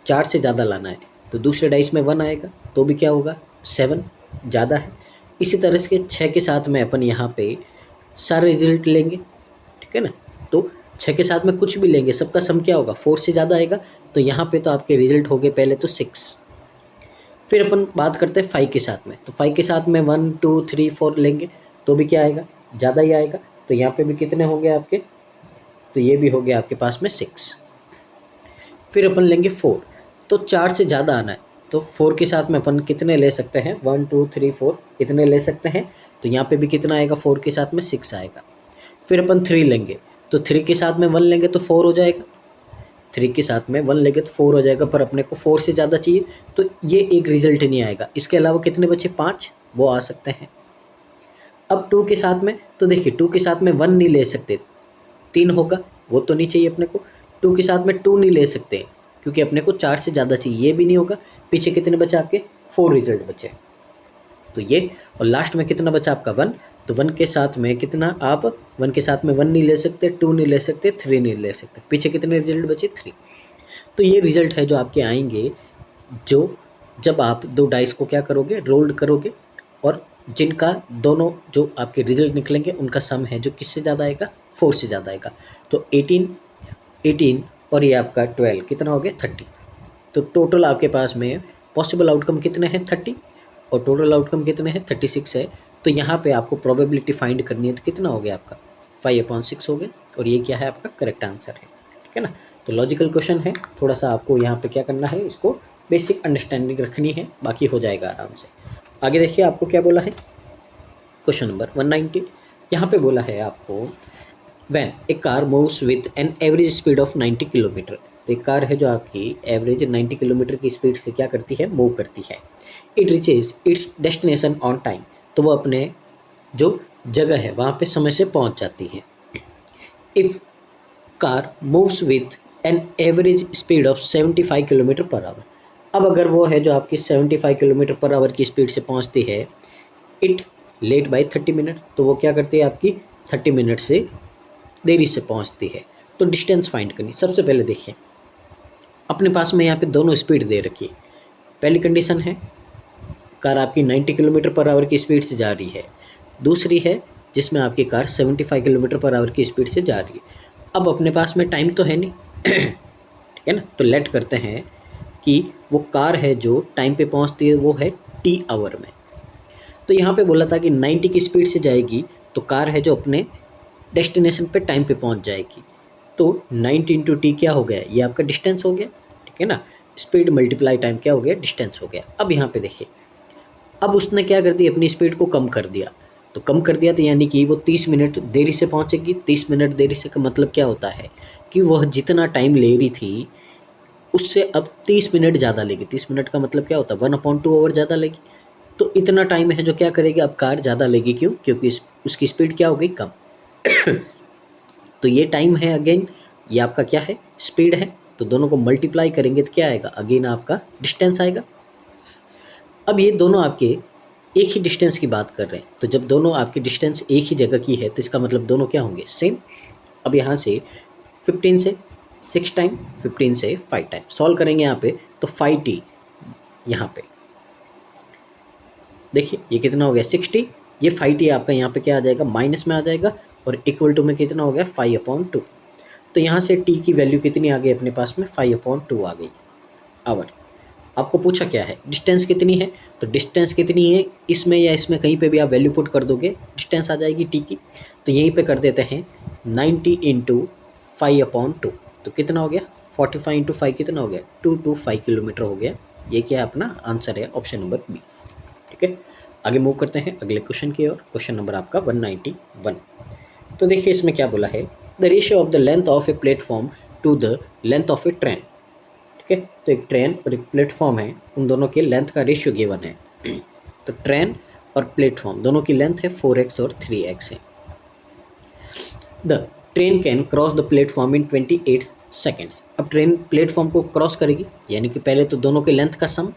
4 से ज़्यादा लाना है, तो दूसरे डाइस में 1 आएगा तो भी क्या होगा, 7 ज़्यादा है। इसी तरह से 6 के साथ में अपन यहाँ पे सारे रिजल्ट लेंगे, ठीक है ना। तो 6 के साथ में कुछ भी लेंगे, सबका सम क्या होगा, 4 से ज़्यादा आएगा। तो यहाँ पे तो आपके रिजल्ट हो गए पहले तो 6। फिर अपन बात करते हैं 5 के साथ में, तो 5 के साथ में 1 2 3 4 लेंगे तो भी क्या आएगा, ज़्यादा ही आएगा। तो यहाँ पे भी कितने होंगे आपके, तो ये भी हो गया आपके पास में 6। फिर अपन लेंगे 4, तो 4 से ज़्यादा आना है तो 4 के साथ में अपन कितने ले सकते हैं, 1 2 3 4 इतने ले सकते हैं। तो यहाँ पे भी कितना आएगा, 4 के साथ में 6 आएगा। फिर अपन 3 लेंगे तो 3 के साथ में 1 लेंगे तो 4 हो जाएगा। 3 के साथ में 1 लेंगे तो 4 हो जाएगा, पर अपने को 4 से ज़्यादा चाहिए तो ये एक रिजल्ट नहीं आएगा। इसके अलावा कितने बचे, 5, वो आ सकते हैं। अब 2 के साथ में, तो देखिए 2 के साथ में 1 नहीं ले सकते, 3 होगा, वो तो नहीं चाहिए अपने को। 2 के साथ में 2 नहीं ले सकते क्योंकि अपने को 4 से ज़्यादा चाहिए, ये भी नहीं होगा। पीछे कितने बचे आपके, 4 रिजल्ट बचे तो ये। और लास्ट में कितना बचा आपका, 1। तो 1 के साथ में कितना, आप 1 के साथ में 1 नहीं ले सकते, 2 नहीं ले सकते, 3 नहीं ले सकते। पीछे कितने रिजल्ट बचे, 3। तो ये रिजल्ट है जो आपके आएंगे, जो जब आप दो डाइस को क्या करोगे, रोल्ड करोगे, और जिनका दोनों जो आपके रिजल्ट निकलेंगे उनका सम है जो किससे ज़्यादा आएगा, 4 से ज़्यादा आएगा। तो 18 और ये आपका 12 कितना हो गया, 30। तो टोटल आपके पास में पॉसिबल आउटकम कितने हैं, 30, और टोटल आउटकम कितने हैं, 36 है। तो यहाँ पे आपको प्रोबेबिलिटी फाइंड करनी है, तो कितना हो गया आपका, 5/6 हो गया। और ये क्या है, आपका करेक्ट आंसर है, ठीक है ना। तो लॉजिकल क्वेश्चन है, थोड़ा सा आपको यहाँ पे क्या करना है, इसको बेसिक अंडरस्टैंडिंग रखनी है, बाकी हो जाएगा आराम से। आगे देखिए आपको क्या बोला है, क्वेश्चन नंबर 190। यहाँ पे बोला है आपको, when A car moves with an average speed of 90 kilometre. तो एक कार है जो आपकी एवरेज 90 किलोमीटर की स्पीड से क्या करती है, मूव करती है। It reaches it's destination on time. तो वो अपने जो जगह है वहाँ पे समय से पहुँच जाती है। If car moves with an average speed of 75 kilometre per hour. अब अगर वो है जो आपकी 75 किलोमीटर पर आवर की स्पीड से पहुँचती है, इट लेट बाई 30 मिनट। तो वो क्या करती है, आपकी 30 मिनट से देरी से पहुंचती है। तो डिस्टेंस फाइंड करनी। सबसे पहले देखिए अपने पास में यहाँ पे दोनों स्पीड दे रखी है। पहली कंडीशन है कार आपकी 90 किलोमीटर पर आवर की स्पीड से जा रही है। दूसरी है जिसमें आपकी कार 75 किलोमीटर पर आवर की स्पीड से जा रही है। अब अपने पास में टाइम तो है नहीं ठीक है ना। तो लेट करते हैं कि वो कार है जो टाइम पे पहुँचती है वो है टी आवर में। तो यहाँ पे बोला था कि 90 की स्पीड से जाएगी तो कार है जो अपने डेस्टिनेशन पे टाइम पे पहुंच जाएगी। तो 90 इंटू टी क्या हो गया, ये आपका डिस्टेंस हो गया, ठीक है ना। स्पीड मल्टीप्लाई टाइम क्या हो गया, डिस्टेंस हो गया। अब यहाँ पे देखिए, अब उसने क्या कर दिया, अपनी स्पीड को कम कर दिया। तो कम कर दिया तो यानी कि वो 30 मिनट देरी से पहुँचेगी। 30 मिनट देरी से का मतलब क्या होता है कि वह जितना टाइम ले रही थी उससे अब 30 मिनट ज़्यादा लेगी। 30 मिनट का मतलब क्या होता है, 1/2 आवर ज़्यादा लेगी। तो इतना टाइम है जो क्या करेगी, अब कार ज़्यादा लेगी। क्यों, क्योंकि उसकी स्पीड क्या हो गई, कम। तो ये टाइम है, अगेन ये आपका क्या है, स्पीड है। तो दोनों को मल्टीप्लाई करेंगे तो क्या आएगा, अगेन आपका डिस्टेंस आएगा। अब ये दोनों आपके एक ही डिस्टेंस की बात कर रहे हैं। तो जब दोनों आपकी डिस्टेंस एक ही जगह की है तो इसका मतलब दोनों क्या होंगे, सेम। अब यहाँ से 15 से 6 टाइम, 15 से 5 टाइम सॉल्व करेंगे यहाँ पे। तो 5t यहाँ पे देखिए ये कितना हो गया 60, ये 5t आपका यहाँ पे क्या आ जाएगा माइनस में आ जाएगा और इक्वल टू में कितना हो गया 5/2। तो यहाँ से t की वैल्यू कितनी आ गई अपने पास में 5/2 आ गई। आवर आपको पूछा क्या है डिस्टेंस कितनी है, तो डिस्टेंस कितनी है इसमें या इसमें कहीं पे भी आप वैल्यू पुट कर दोगे डिस्टेंस आ जाएगी t की। तो यहीं पे कर देते हैं 90 × 5/2, तो कितना हो गया 45 × 5 कितना हो गया 225 किलोमीटर हो गया। ये क्या है अपना आंसर है ऑप्शन नंबर बी। ठीक है, आगे मूव करते हैं अगले क्वेश्चन की ओर। क्वेश्चन नंबर आपका 191। तो देखिए इसमें क्या बोला है the ratio of the length of a platform to the length of a train. ठीक है, तो एक ट्रेन और एक प्लेटफॉर्म है, उन दोनों के लेंथ का रेशियो गिवन है। तो ट्रेन और प्लेटफॉर्म दोनों की लेंथ है 4x और 3x है। The train can cross the platform in 28 seconds. अब ट्रेन प्लेटफॉर्म को क्रॉस करेगी, यानी कि पहले तो दोनों के लेंथ का सम,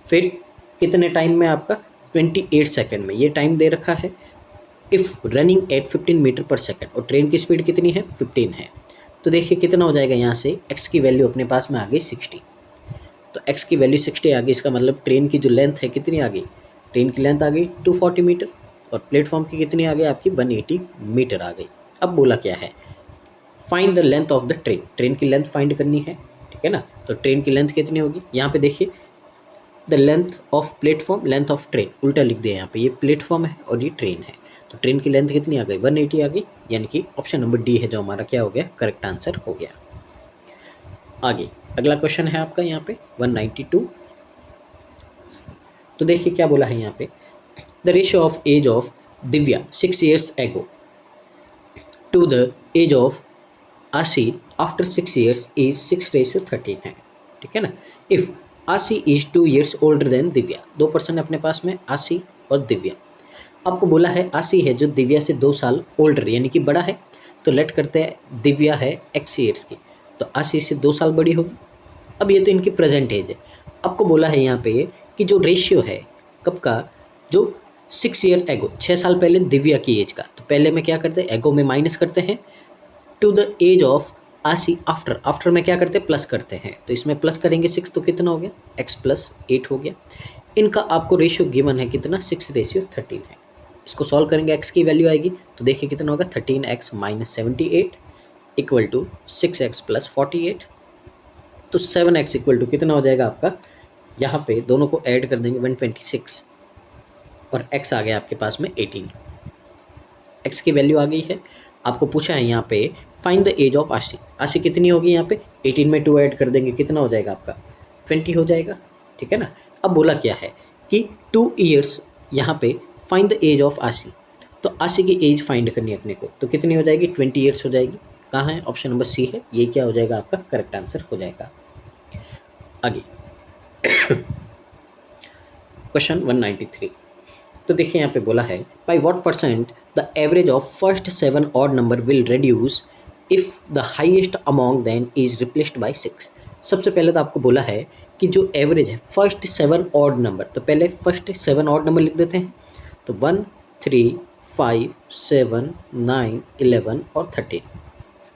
फिर कितने टाइम में आपका 28 सेकेंड में, ये टाइम दे रखा है। इफ़ रनिंग एट 15 मीटर पर सेकेंड, और ट्रेन की स्पीड कितनी है 15 है। तो देखिए कितना हो जाएगा यहाँ से x की वैल्यू अपने पास में आ गई 60। तो x की वैल्यू 60 आ गई, इसका मतलब ट्रेन की जो लेंथ है कितनी आ गई, ट्रेन की लेंथ आ गई 240 मीटर और प्लेटफॉर्म की कितनी आ गई आपकी 180 मीटर आ गई। अब बोला क्या है find the length of the train, train की लेंथ फाइंड करनी है। ठीक है ना, तो ट्रेन की लेंथ कितनी होगी, यहाँ पे देखिए the length of platform length of train उल्टा लिख दिया, यहाँ पे ये प्लेटफॉर्म है और ये ट्रेन है। तो ट्रेन की लेंथ कितनी आ गई 180 आ गई, यानी कि ऑप्शन नंबर डी है जो हमारा क्या हो गया करेक्ट आंसर हो गया। आगे अगला क्वेश्चन है आपका यहाँ पे 192। तो देखिए क्या बोला है यहाँ पे the ratio of age of Divya 6 years ago to the age of Ashi after 6 years is 6:13 है। ठीक है ना, if Ashi is 2 years older than Divya, 2 person अपने पास में आशी और दिव्या। आपको बोला है आशी है जो दिव्या से 2 साल ओल्डर यानी कि बड़ा है, तो लेट करते हैं दिव्या है x years की, तो आशी से 2 साल बड़ी होगी। अब ये तो इनकी प्रेजेंट एज है। आपको बोला है यहाँ पे कि जो रेशियो है कब का, जो 6 year एगो 6 साल पहले दिव्या की एज का, तो पहले में क्या करते हैं एगो में माइनस करते हैं to the age of Ashi after, after में क्या करते हैं प्लस करते हैं, तो इसमें प्लस करेंगे 6 तो कितना हो गया x + 8 हो गया। इनका आपको रेशियो गिवन है कितना 6:13 है। इसको सॉल्व करेंगे x की वैल्यू आएगी, तो देखिए कितना होगा 13x - 78 इक्वल टू 6x + 48। तो 7x इक्वल टू कितना हो जाएगा आपका, यहाँ पे दोनों को ऐड कर देंगे 126 और x आ गया आपके पास में 18। x की वैल्यू आ गई है। आपको पूछा है यहाँ पे फाइंड द एज ऑफ आशी, आशी कितनी होगी यहाँ पे 18 में 2 ऐड कर देंगे कितना हो जाएगा आपका 20 हो जाएगा। ठीक है ना, अब बोला क्या है कि 2 years यहाँ पे फाइंड द एज ऑफ आशी, तो आशी की एज फाइंड करनी है अपने को, तो कितनी हो जाएगी 20 years हो जाएगी। कहाँ है ऑप्शन नंबर सी है, ये क्या हो जाएगा आपका करेक्ट आंसर हो जाएगा। आगे क्वेश्चन 193। तो देखिए यहाँ पे बोला है by what percent the average of first 7 odd number will reduce if the highest among then is replaced by 6। सबसे पहले तो आपको बोला है कि जो एवरेज है फर्स्ट 7 ऑड नंबर, तो पहले फर्स्ट 7 ऑड नंबर लिख देते हैं, तो 1 3 5 7 9 11 और 13,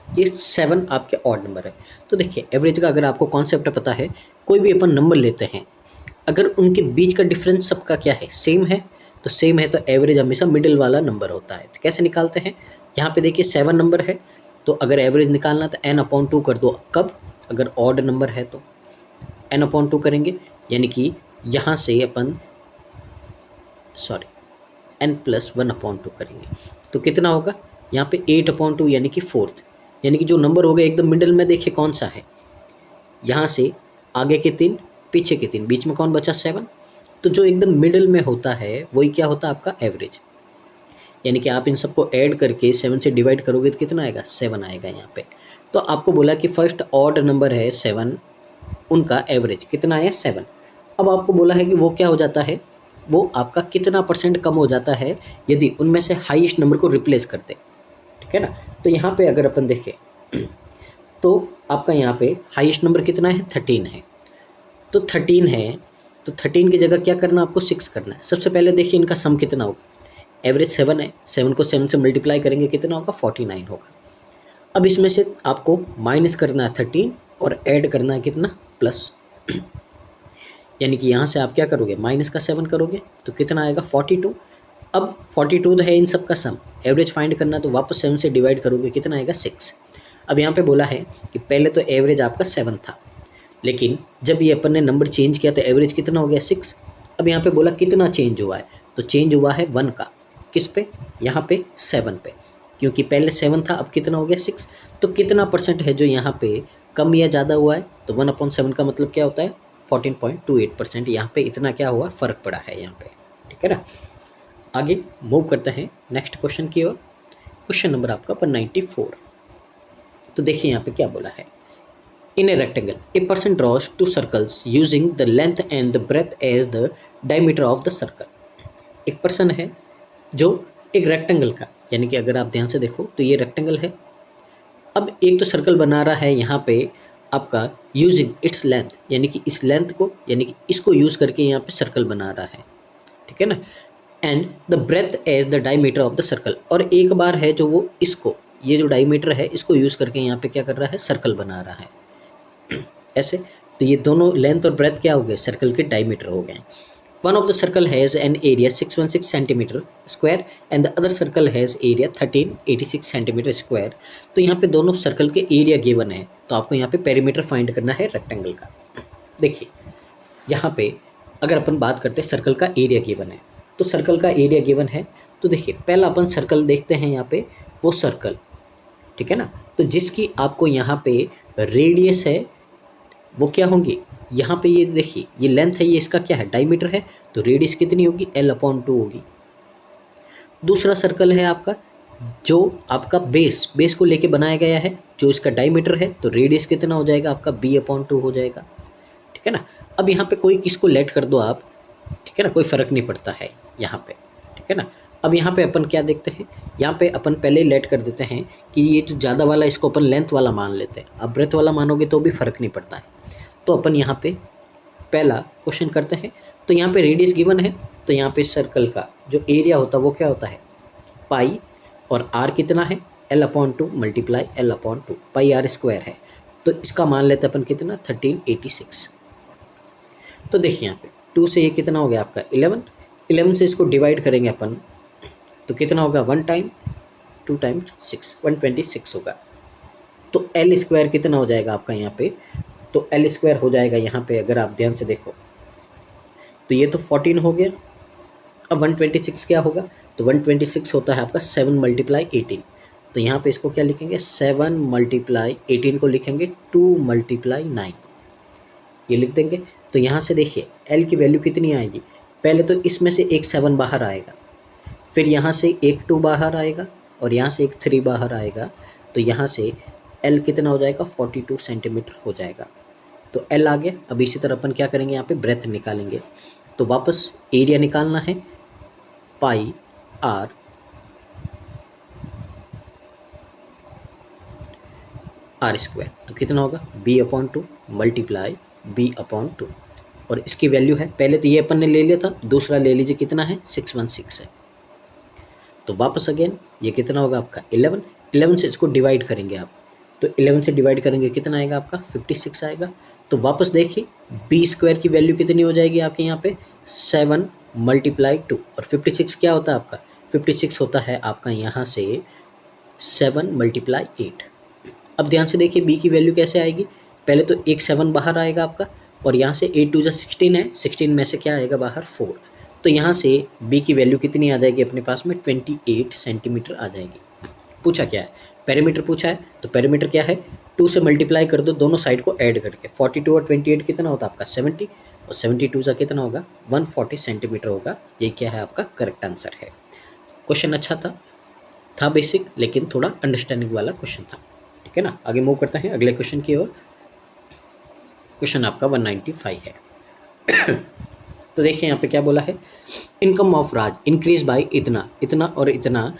ये 7 आपके ऑड नंबर है। तो देखिए एवरेज का अगर आपको कॉन्सेप्ट पता है, कोई भी अपन नंबर लेते हैं अगर उनके बीच का डिफरेंस सबका क्या है सेम है, तो सेम है तो एवरेज हमेशा मिडिल वाला नंबर होता है। तो कैसे निकालते हैं, यहाँ पे देखिए 7 नंबर है, तो अगर एवरेज निकालना तो n/2 कर दो। कब, अगर ऑड नंबर है तो n/2 करेंगे, यानी कि यहाँ से अपन n+1/2 करेंगे, तो कितना होगा यहाँ पे 8/2 यानी कि 4th, यानी कि जो नंबर होगा एकदम मिडिल में देखिए कौन सा है, यहाँ से आगे के 3 पीछे के 3 बीच में कौन बचा 7, तो जो एकदम मिडिल में होता है वही क्या होता है आपका एवरेज। यानी कि आप इन सबको ऐड करके 7 से डिवाइड करोगे तो कितना आएगा 7 आएगा यहाँ पे। तो आपको बोला कि फर्स्ट ऑड नंबर है 7, उनका एवरेज कितना आया 7। अब आपको बोला है कि वो क्या हो जाता है, वो आपका कितना % कम हो जाता है यदि उनमें से हाईएस्ट नंबर को रिप्लेस करते। ठीक है ना, तो यहाँ पे अगर अपन देखें तो आपका यहाँ पे हाईएस्ट नंबर कितना है 13 है, तो 13 है, तो 13 की जगह क्या करना आपको 6 करना है। सबसे पहले देखिए इनका सम कितना होगा, एवरेज 7 है, 7 को 7 से मल्टीप्लाई करेंगे कितना होगा 49 होगा। अब इसमें से आपको माइनस करना है 13 और ऐड करना है कितना प्लस, यानी कि यहाँ से आप क्या करोगे, माइनस का 7 करोगे तो कितना आएगा 42। अब 42 है इन सब का सम, एवरेज फाइंड करना, तो वापस 7 से डिवाइड करोगे, कितना आएगा 6। अब यहाँ पे बोला है कि पहले तो एवरेज आपका 7 था, लेकिन जब ये अपन ने नंबर चेंज किया तो एवरेज कितना हो गया 6। अब यहाँ पे बोला कितना चेंज हुआ है, तो चेंज हुआ है 1 का, किस पे, यहाँ पे 7 पे, क्योंकि पहले 7 था अब कितना हो गया 6। तो कितना परसेंट है जो यहाँ पे कम या ज़्यादा हुआ है, तो 1/7 का मतलब क्या होता है 14.28%। यहाँ पे इतना क्या हुआ, फ़र्क पड़ा है यहाँ पे, ठीक है ना। आगे मूव करते हैं नेक्स्ट क्वेश्चन की ओर। क्वेश्चन नंबर आपका 194। तो देखिए यहाँ पे क्या बोला है, in a rectangle a person draws 2 circles using the length and the breadth as the diameter of the circle. एक पर्सन है जो एक रेक्टेंगल का, यानी कि अगर आप ध्यान से देखो तो ये रेक्टेंगल है। अब एक तो सर्कल बना रहा है यहाँ पे आपका यूजिंग इट्स लेंथ, यानी कि इस लेंथ को, यानी कि इसको यूज़ करके यहाँ पे सर्कल बना रहा है, ठीक है ना। And the breadth as the diameter of the circle, और एक बार है जो वो इसको, ये जो डायमीटर है इसको यूज़ करके यहाँ पे क्या कर रहा है, सर्कल बना रहा है ऐसे। तो ये दोनों लेंथ और ब्रेथ क्या हो गए, सर्कल के डायमीटर हो गए। One of the circle has an area 616 centimetre square and the other circle has area 1386 centimetre square. तो यहाँ पे दोनों सर्कल के एरिया गिवन है, तो आपको यहाँ पे पेरीमीटर फाइंड करना है रेक्टेंगल का। देखिए यहाँ पे अगर अपन बात करते हैं सर्कल का एरिया गिवन है, तो सर्कल का एरिया गिवन है, तो देखिए पहला अपन सर्कल देखते हैं यहाँ पे, वो सर्कल, ठीक है ना। तो जिसकी आपको यहाँ पे रेडियस है वो क्या होंगी, यहाँ पे ये देखिए ये लेंथ है, ये इसका क्या है डायमीटर है, तो रेडियस कितनी होगी L/2 होगी। दूसरा सर्कल है आपका जो आपका बेस को लेके बनाया गया है, जो इसका डायमीटर है, तो रेडियस कितना हो जाएगा आपका B/2 हो जाएगा, ठीक है ना। अब यहाँ पे कोई किसको लेट कर दो आप, ठीक है ना, कोई फ़र्क नहीं पड़ता है यहाँ पे, ठीक है ना। अब यहाँ पे अपन क्या देखते हैं, यहाँ पे अपन पहले लेट कर देते हैं कि ये जो ज़्यादा वाला इसको अपन लेंथ वाला मान लेते हैं। अब ब्रेथ वाला मानोगे तो भी फ़र्क नहीं पड़ता है। तो अपन यहाँ पे पहला क्वेश्चन करते हैं, तो यहाँ पे रेडियस गिवन है, तो यहाँ पे सर्कल का जो एरिया होता है वो क्या होता है पाई, और आर कितना है L/2 multiply L/2, pi are square है, तो इसका मान लेते हैं अपन कितना 1386। तो देखिए यहाँ पे 2 से ये कितना हो गया आपका 11 से इसको डिवाइड करेंगे अपन, तो कितना होगा 1 टाइम 2 टाइम्स 6 126 होगा। तो L स्क्वायर कितना हो जाएगा आपका यहाँ पे, तो L स्क्वायर हो जाएगा यहाँ पे, अगर आप ध्यान से देखो तो ये तो 14 हो गया। अब 126 क्या होगा, तो 126 होता है आपका 7 × 18। तो यहाँ पे इसको क्या लिखेंगे 7 × 18 को लिखेंगे 2 × 9, ये लिख देंगे। तो यहाँ से देखिए L की वैल्यू कितनी आएगी, पहले तो इसमें से एक 7 बाहर आएगा, फिर यहाँ से एक 2 बाहर आएगा, और यहाँ से एक 3 बाहर आएगा, तो यहाँ से L कितना हो जाएगा 42 सेंटीमीटर हो जाएगा। तो L आ गया। अब इसी तरह अपन क्या करेंगे, यहाँ पे ब्रेथ निकालेंगे, तो वापस एरिया निकालना है पाई आर स्क्वायर, तो कितना होगा B/2 मल्टीप्लाई B/2, और इसकी वैल्यू है, पहले तो ये अपन ने ले लिया था, दूसरा ले लीजिए कितना है 616 है। तो वापस अगेन ये कितना होगा आपका 11 से इसको डिवाइड करेंगे आप, तो 11 से डिवाइड करेंगे कितना आएगा आपका 56 आएगा। तो वापस देखिए B स्क्वायर की वैल्यू कितनी हो जाएगी आपके यहाँ पे 7 × 2, और 56 क्या होता है आपका 56 होता है आपका यहाँ से 7 × 8। अब ध्यान से देखिए B की वैल्यू कैसे आएगी, पहले तो एक 7 बाहर आएगा आपका, और यहाँ से 8 × 2 = 16 है, 16 में से क्या आएगा बाहर 4, तो यहाँ से B की वैल्यू कितनी आ जाएगी अपने पास में 28 सेंटीमीटर आ जाएगी। पूछा क्या है, पेरीमीटर पूछा है, तो पेरीमीटर क्या है 2 से मल्टीप्लाई कर दो दोनों साइड को ऐड करके, 42 और 28 कितना होता है आपका 70, और 72 का कितना होगा 140 सेंटीमीटर होगा। ये क्या है आपका करेक्ट आंसर है। क्वेश्चन अच्छा था बेसिक, लेकिन थोड़ा अंडरस्टैंडिंग वाला क्वेश्चन था, ठीक है ना। आगे मूव करते हैं अगले क्वेश्चन की ओर। क्वेश्चन आपका 195 है तो देखिए यहाँ पे क्या बोला है, income of Raj increase by इतना इतना और इतना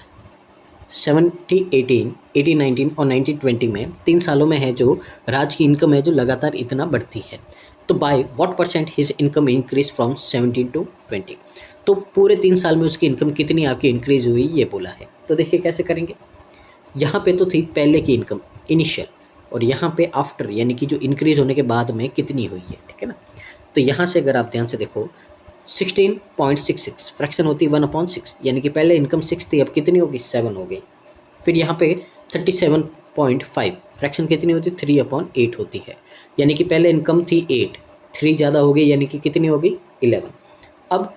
70-18, 18-19 और 19-20 में 3 सालों में है जो राज की इनकम है जो लगातार इतना बढ़ती है। तो by what percent his income increase from 17 to 20, तो पूरे 3 साल में उसकी इनकम कितनी आपकी इंक्रीज हुई ये बोला है। तो देखिए कैसे करेंगे, यहाँ पे तो थी पहले की इनकम इनिशियल, और यहाँ पे आफ्टर यानी कि जो इंक्रीज होने के बाद में कितनी हुई है, ठीक है ना। तो यहाँ से अगर आप ध्यान से देखो 16.66 फ्रैक्शन होती है 1/6, यानी कि पहले इनकम 6 थी, अब कितनी होगी 7 हो गई। फिर यहाँ पे 37.5 फ्रैक्शन कितनी होती है 3/8 होती है, यानी कि पहले इनकम थी 8, 3 ज़्यादा हो गई, यानी कि कितनी हो गई 11। अब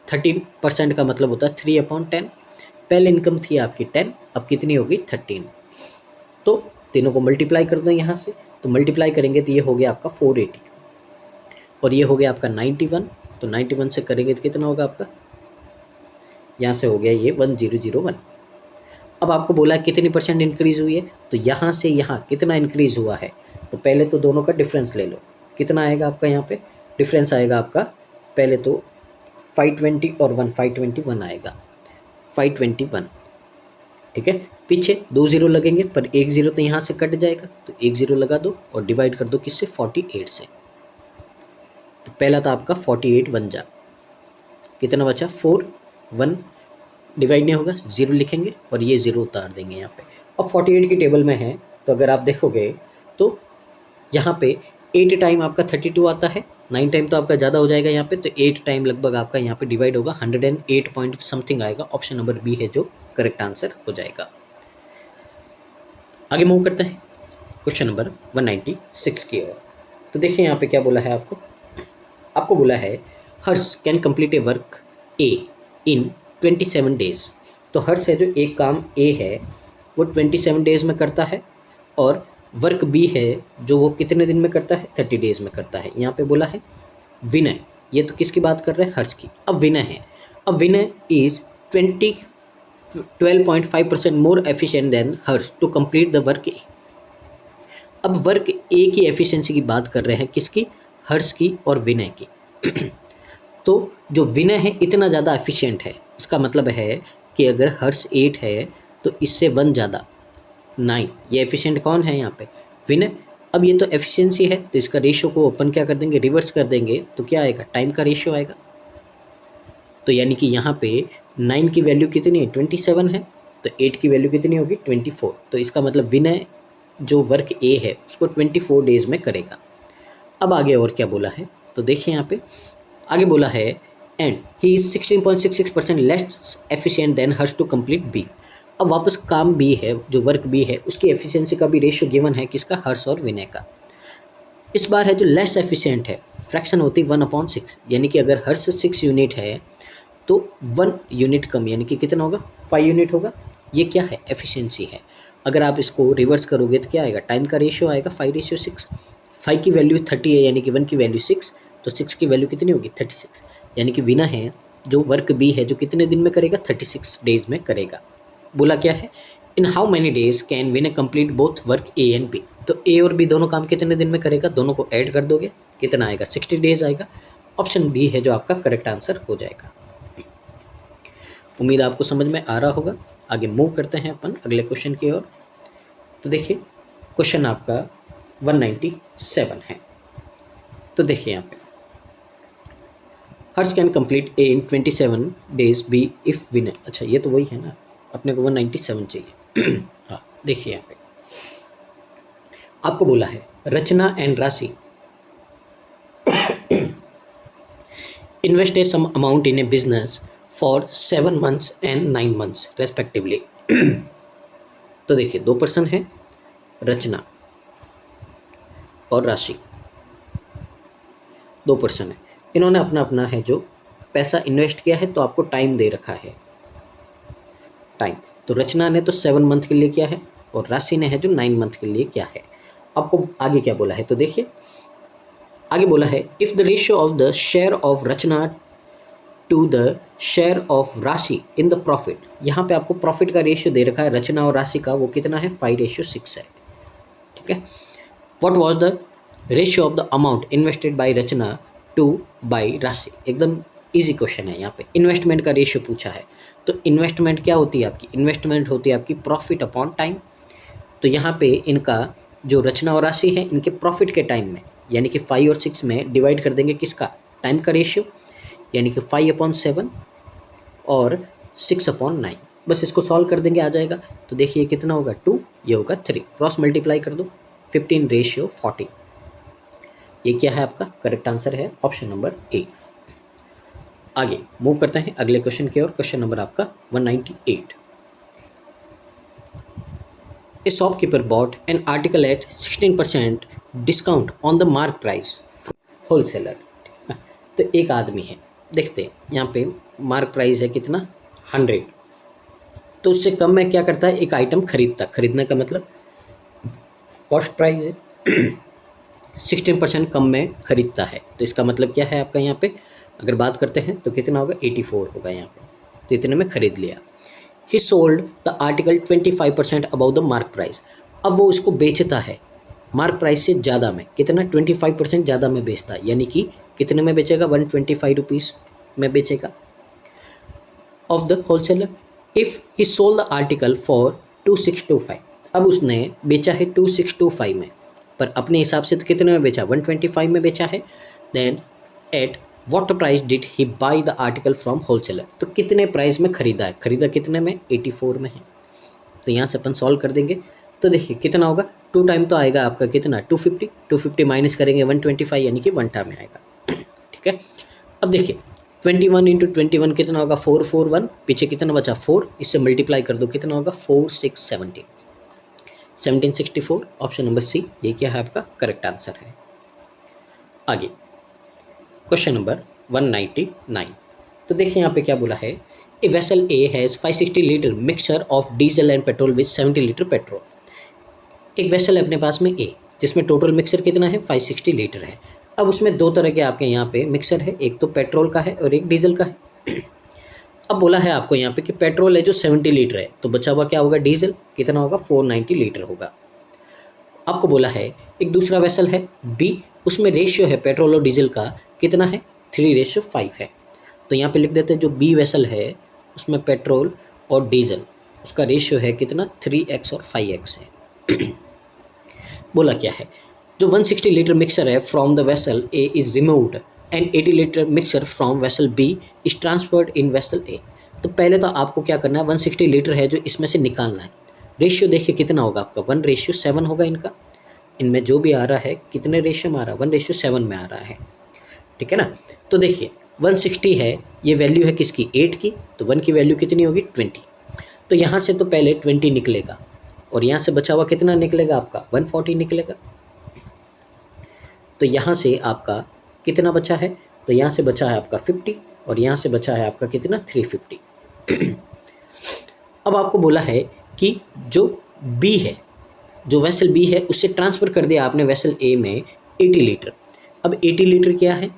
13% का मतलब होता है 3/10, पहले इनकम थी आपकी 10, अब कितनी होगी 13। तो तीनों को मल्टीप्लाई कर दो यहाँ से, तो मल्टीप्लाई करेंगे तो ये हो गया आपका 480 और ये हो गया आपका 91, तो 91 से करेंगे तो कितना होगा आपका, यहाँ से हो गया ये 1001। अब आपको बोला कितनी परसेंट इंक्रीज़ हुई है, तो यहाँ से यहाँ कितना इंक्रीज़ हुआ है, तो पहले तो दोनों का डिफरेंस ले लो, कितना आएगा आपका यहाँ पे डिफरेंस आएगा आपका, पहले तो 520 और 521 आएगा 521, ठीक है। पीछे 2 ज़ीरो लगेंगे पर 1 ज़ीरो तो यहाँ से कट जाएगा, तो 1 ज़ीरो लगा दो और डिवाइड कर दो किससे 48 से। तो पहला तो आपका 48 बन जा, कितना बचा 4, 1 डिवाइड नहीं होगा, 0 लिखेंगे और ये 0 उतार देंगे यहाँ पे। अब 48 की टेबल में है, तो अगर आप देखोगे तो यहाँ पे 8 टाइम आपका 32 आता है, 9 टाइम तो आपका ज़्यादा हो जाएगा यहाँ पे, तो 8 टाइम लगभग आपका यहाँ पे डिवाइड होगा 108 पॉइंट समथिंग आएगा। ऑप्शन नंबर बी है जो करेक्ट आंसर हो जाएगा। आगे मूव करते हैं क्वेश्चन नंबर 196 की ओर। तो देखिए यहाँ पे क्या बोला है आपको बोला है Harsh can complete a work A in 27 days. तो हर्ष है जो एक काम ए है वो 27 डेज में करता है, और वर्क बी है जो वो कितने दिन में करता है 30 डेज में करता है। यहाँ पे बोला है विनय, ये तो किसकी बात कर रहे हैं हर्ष की। अब Vinay is 12.5% more efficient than Harsh to complete the work A. अब वर्क ए की एफिशिएंसी की बात कर रहे हैं किसकी, हर्ष की और विनय की। तो जो विनय है इतना ज़्यादा एफिशिएंट है, इसका मतलब है कि अगर हर्ष 8 है तो इससे 1 ज़्यादा 9, ये एफिशिएंट कौन है यहाँ पे विनय। अब ये तो एफिशिएंसी है, तो इसका रेशियो को अपन क्या कर देंगे रिवर्स कर देंगे, तो क्या आएगा टाइम का रेशियो आएगा। तो यानी कि यहाँ पे 9 की वैल्यू कितनी है 27 है, तो 8 की वैल्यू कितनी होगी 24। तो इसका मतलब विनय जो वर्क ए है उसको 24 डेज में करेगा। अब आगे और क्या बोला है, तो देखिए यहाँ पे आगे बोला है and he is 16.66% less efficient than Harsh to complete B. अब वापस काम बी है जो वर्क बी है उसकी एफिशिएंसी का भी रेशियो गिवन है किसका, हर्ष और विनय का। इस बार है जो लेस एफिशिएंट है, फ्रैक्शन होती 1/6, यानी कि अगर हर्ष 6 यूनिट है तो 1 यूनिट कम, यानी कि कितना होगा 5 यूनिट होगा। ये क्या है एफिशिएंसी है। अगर आप इसको रिवर्स करोगे तो क्या आएगा टाइम का रेशियो आएगा 5:6। 5 की वैल्यू 30 है, यानी कि 1 की वैल्यू 6, तो 6 की वैल्यू कितनी होगी 36, यानी कि विनय है जो वर्क बी है जो कितने दिन में करेगा 36 डेज में करेगा। बोला क्या है in how many days can Vinay complete both work A and B. तो ए और बी दोनों काम कितने दिन में करेगा, दोनों को ऐड कर दोगे कितना आएगा 60 डेज आएगा। ऑप्शन बी है जो आपका करेक्ट आंसर हो जाएगा। उम्मीद आपको समझ में आ रहा होगा। आगे मूव करते हैं अपन अगले क्वेश्चन की ओर। तो देखिए क्वेश्चन आपका 197 है। तो देखिए यहाँ पे Harsh can complete A in 27 days B if Vinay. अच्छा ये तो वही है ना, अपने को 197 चाहिए। हाँ देखिए यहाँ पे आपको बोला है Rachna and Rashi invest a sum amount in a business for 7 months and 9 months respectively. तो देखिए 2 पर्सन हैं रचना और राशि, 2 पर्सन है, इन्होंने अपना अपना है जो पैसा इन्वेस्ट किया है, तो आपको टाइम दे रखा है टाइम। तो रचना ने तो 7 मंथ के लिए किया है और राशि ने है जो 9 मंथ के लिए किया है। आपको आगे क्या बोला है, तो देखिए आगे बोला है if the ratio of the share of Rachna to the share of Rashi in the profit. यहाँ पे आपको प्रॉफिट का रेशियो दे रखा है रचना और राशि का, वो कितना है 5:6 है, ठीक है। What was the ratio of the amount invested by Rachna to by Rashi. एकदम इजी क्वेश्चन है, यहाँ पे इन्वेस्टमेंट का रेशियो पूछा है। तो इन्वेस्टमेंट क्या होती है आपकी, इन्वेस्टमेंट होती है आपकी प्रॉफिट अपॉन टाइम। तो यहाँ पे इनका जो रचना और राशि है इनके प्रॉफिट के टाइम में, यानी कि 5 और 6 में डिवाइड कर देंगे किसका टाइम का रेशियो, यानी कि 5/7 और 6/9। बस इसको सॉल्व कर देंगे आ जाएगा। तो देखिए कितना होगा 2, ये होगा 3, क्रॉस मल्टीप्लाई कर दो 15:40। ये क्या है आपका करेक्ट आंसर है ऑप्शन नंबर ए। आगे मूव करते हैं अगले क्वेश्चन की ओर। क्वेश्चन नंबर आपका 198। A shopkeeper bought an article at 16% discount on the mark price from wholesaler। तो एक आदमी है, देखते हैं यहाँ पे मार्क प्राइस है कितना 100, तो उससे कम में क्या करता है एक आइटम खरीदता। खरीदने का मतलब कॉस्ट प्राइस है 16% कम में खरीदता है, तो इसका मतलब क्या है आपका यहाँ पे अगर बात करते हैं तो कितना होगा 84 होगा यहाँ पे, तो इतने में खरीद लिया। He sold the article 25% above the mark price। अब वो उसको बेचता है मार्क प्राइस से ज़्यादा में, कितना 25% ज़्यादा में बेचता है, यानी कि कितने में बेचेगा 125 रुपीज़ में बेचेगा of the wholesaler. If he sold the article for 2625। अब उसने बेचा है 2625 में, पर अपने हिसाब से तो कितने में बेचा 125 में बेचा है। Then at what price did he buy the article from wholesaler. तो कितने प्राइस में खरीदा है, खरीदा कितने में 84 में है। तो यहाँ से अपन सॉल्व कर देंगे, तो देखिए कितना होगा 2 टाइम तो आएगा आपका कितना 250 माइनस करेंगे 125 यानी कि 1 टाइम में आएगा। ठीक है, अब देखिए 21 इंटू 21 कितना होगा 441, पीछे कितना बचा 4, इससे मल्टीप्लाई कर दो कितना होगा 4 6 17 1764। ऑप्शन नंबर सी ये क्या है आपका करेक्ट आंसर है। आगे क्वेश्चन नंबर 199। तो देखिए यहाँ पे क्या बोला है, a vessel A has 560 litre mixture of diesel and petrol with 70 litre petrol. एक वेसल है अपने पास में ए, जिसमें टोटल मिक्सचर कितना है 560 लीटर है। अब उसमें दो तरह के आपके यहाँ पे मिक्सर है, एक तो पेट्रोल का है और एक डीजल का है। अब बोला है आपको यहाँ पे कि पेट्रोल है जो 70 लीटर है, तो बचा हुआ क्या होगा डीजल, कितना होगा 490 लीटर होगा। आपको बोला है एक दूसरा वेसल है बी, उसमें रेशियो है पेट्रोल और डीजल का कितना है 3:5 है। तो यहाँ पे लिख देते हैं जो बी वेसल है उसमें पेट्रोल और डीजल उसका रेशियो है कितना 3x और 5x है। बोला क्या है जो 160 लीटर मिक्सर है from the vessel A is removed and 80 litre mixture from vessel B is transferred in vessel A. तो पहले तो आपको क्या करना है 160 लीटर है जो इसमें से निकालना है। रेशियो देखिए कितना होगा आपका 1:7 होगा इनका, इनमें जो भी आ रहा है कितने रेशियो में आ रहा है 1:7 में आ रहा है। ठीक है ना, तो देखिए 160 है, ये वैल्यू है किसकी 8 की, तो 1 की वैल्यू कितनी होगी 20। तो यहाँ से तो पहले 20 निकलेगा और यहाँ से बचा हुआ कितना निकलेगा आपका 140 निकलेगा। तो यहाँ से आपका कितना बचा है, तो यहाँ से बचा है आपका 50 और यहाँ से बचा है आपका कितना 350। अब आपको बोला है कि जो बी है, जो वेसल बी है उससे ट्रांसफ़र कर दिया आपने वेसल ए में 80 लीटर। अब 80 लीटर क्या है,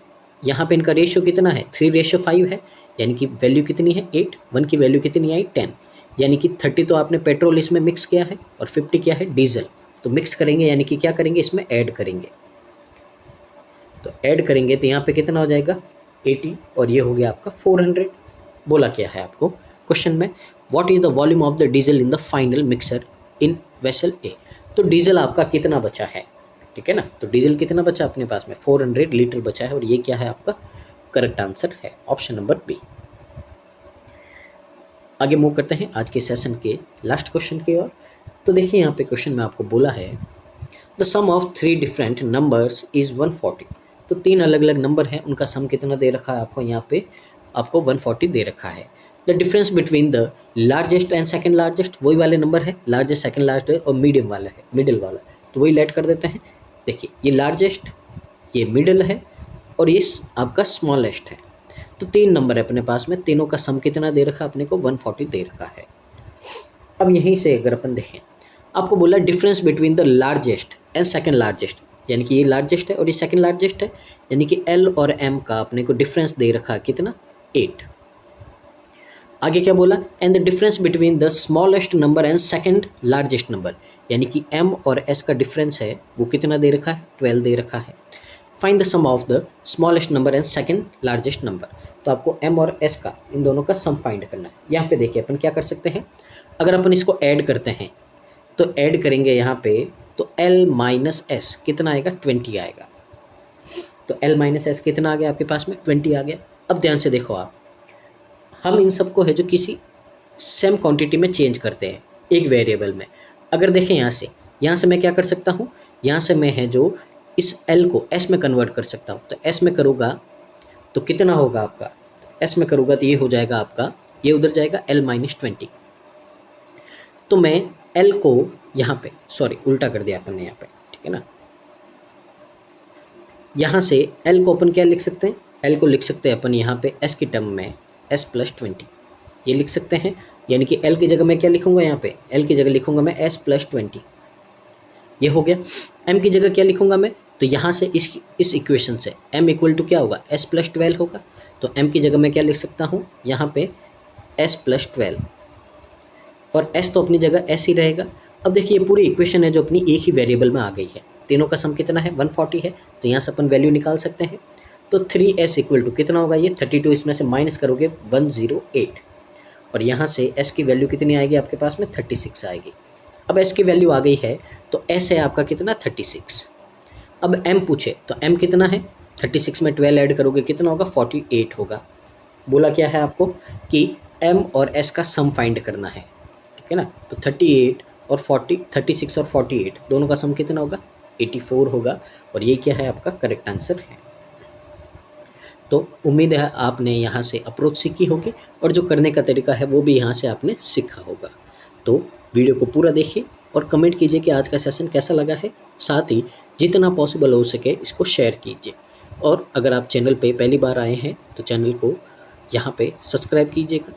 यहाँ पे इनका रेशियो कितना है 3:5 है, यानी कि वैल्यू कितनी है 8, 1 की वैल्यू कितनी आई 10, यानी कि 30 तो आपने पेट्रोल इसमें मिक्स किया है और 50 क्या है डीजल। तो मिक्स करेंगे यानी कि क्या करेंगे इसमें ऐड करेंगे, तो ऐड करेंगे तो यहाँ पे कितना हो जाएगा 80 और ये हो गया आपका 400। बोला क्या है आपको क्वेश्चन में what is the volume of the diesel in the final mixer in vessel A. तो डीजल आपका कितना बचा है, ठीक है ना, तो डीजल कितना बचा अपने पास में 400 लीटर बचा है और ये क्या है आपका करेक्ट आंसर है ऑप्शन नंबर बी। आगे मूव करते हैं आज के सेशन के लास्ट क्वेश्चन की ओर। तो देखिए यहाँ पे क्वेश्चन में आपको बोला है the sum of 3 different numbers is 140। तो 3 अलग अलग नंबर हैं, उनका सम कितना दे रखा है आपको, यहाँ पे आपको 140 दे रखा है। The difference between the largest and second largest, वही वाले नंबर है, लार्जेस्ट सेकंड लार्जेस्ट और मीडियम वाला है, मिडिल वाला, तो वही लेट कर देते हैं। देखिए ये लार्जेस्ट, ये मिडिल है और ये आपका स्मॉलेस्ट है। तो 3 नंबर है अपने पास में, तीनों का सम कितना दे रखा है अपने को 140 दे रखा है। अब यहीं से अगर अपन देखें आपको बोला difference between the largest and second largest, यानी कि ये लार्जेस्ट है और ये सेकंड लार्जेस्ट है, यानी कि एल और एम का अपने को डिफरेंस दे रखा है कितना 8। आगे क्या बोला and the difference between the smallest number and second largest number, यानी कि एम और एस का डिफरेंस है वो कितना दे रखा है 12 दे रखा है। Find the sum of the smallest number and second largest number. तो आपको एम और एस का इन दोनों का सम फाइंड करना है। यहाँ पे देखिए अपन क्या कर सकते हैं, अगर अपन इसको ऐड करते हैं तो ऐड करेंगे यहाँ पे तो L माइनस एस कितना आएगा 20 आएगा। तो L माइनस एस कितना आ गया आपके पास में 20 आ गया। अब ध्यान से देखो आप, हम इन सबको है जो किसी सेम क्वांटिटी में चेंज करते हैं एक वेरिएबल में। अगर देखें यहाँ से मैं क्या कर सकता हूँ, यहाँ से मैं है जो इस एल को एस में कन्वर्ट कर सकता हूँ। तो एस में करूँगा तो कितना होगा आपका, एस में करूँगा तो ये हो जाएगा आपका, ये उधर जाएगा L-20। तो मैं एल को यहाँ पे, सॉरी उल्टा कर दिया अपन ने यहाँ पे, ठीक है ना। यहाँ से एल को अपन क्या लिख सकते हैं, एल को लिख सकते हैं अपन यहाँ पे एस की टर्म में S+20 ये लिख सकते हैं। यानी कि एल की जगह मैं क्या लिखूँगा, यहाँ पे एल की जगह लिखूँगा मैं S+20, ये हो गया। एम की जगह क्या लिखूँगा मैं, तो यहाँ से इस इक्वेशन से m इक्वल टू क्या होगा, S+12 होगा। तो m की जगह मैं क्या लिख सकता हूँ यहाँ पे S+12, और s तो अपनी जगह s ही रहेगा। अब देखिए ये पूरी इक्वेशन है जो अपनी एक ही वेरिएबल में आ गई है। तीनों का सम कितना है, 140 है। तो यहाँ से अपन वैल्यू निकाल सकते हैं। तो 3s इक्वल टू कितना होगा, ये 32, इसमें से माइनस करोगे 108, और यहाँ से s की वैल्यू कितनी आएगी आपके पास में, 36 आएगी। अब s की वैल्यू आ गई है तो s है आपका कितना, 36। अब m पूछे तो m कितना है, 36 में 12 ऐड करोगे कितना होगा, 48 होगा। बोला क्या है आपको कि m और s का सम फाइंड करना है, ठीक है ना। तो 36 और 48 दोनों का सम कितना होगा, 84 होगा, और ये क्या है आपका करेक्ट आंसर है। तो उम्मीद है आपने यहाँ से अप्रोच सीखी होगी, और जो करने का तरीका है वो भी यहाँ से आपने सीखा होगा। तो वीडियो को पूरा देखिए और कमेंट कीजिए कि आज का सेशन कैसा लगा है। साथ ही जितना पॉसिबल हो सके इसको शेयर कीजिए, और अगर आप चैनल पे पहली बार आए हैं तो चैनल को यहाँ पे सब्सक्राइब कीजिएगा।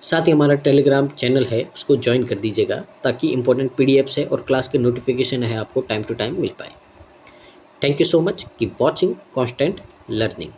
साथ ही हमारा टेलीग्राम चैनल है उसको ज्वाइन कर दीजिएगा, ताकि इंपॉर्टेंट पीडीएफ्स है और क्लास के नोटिफिकेशन है आपको टाइम टू टाइम मिल पाए। Thank you so much, keep watching, constant learning.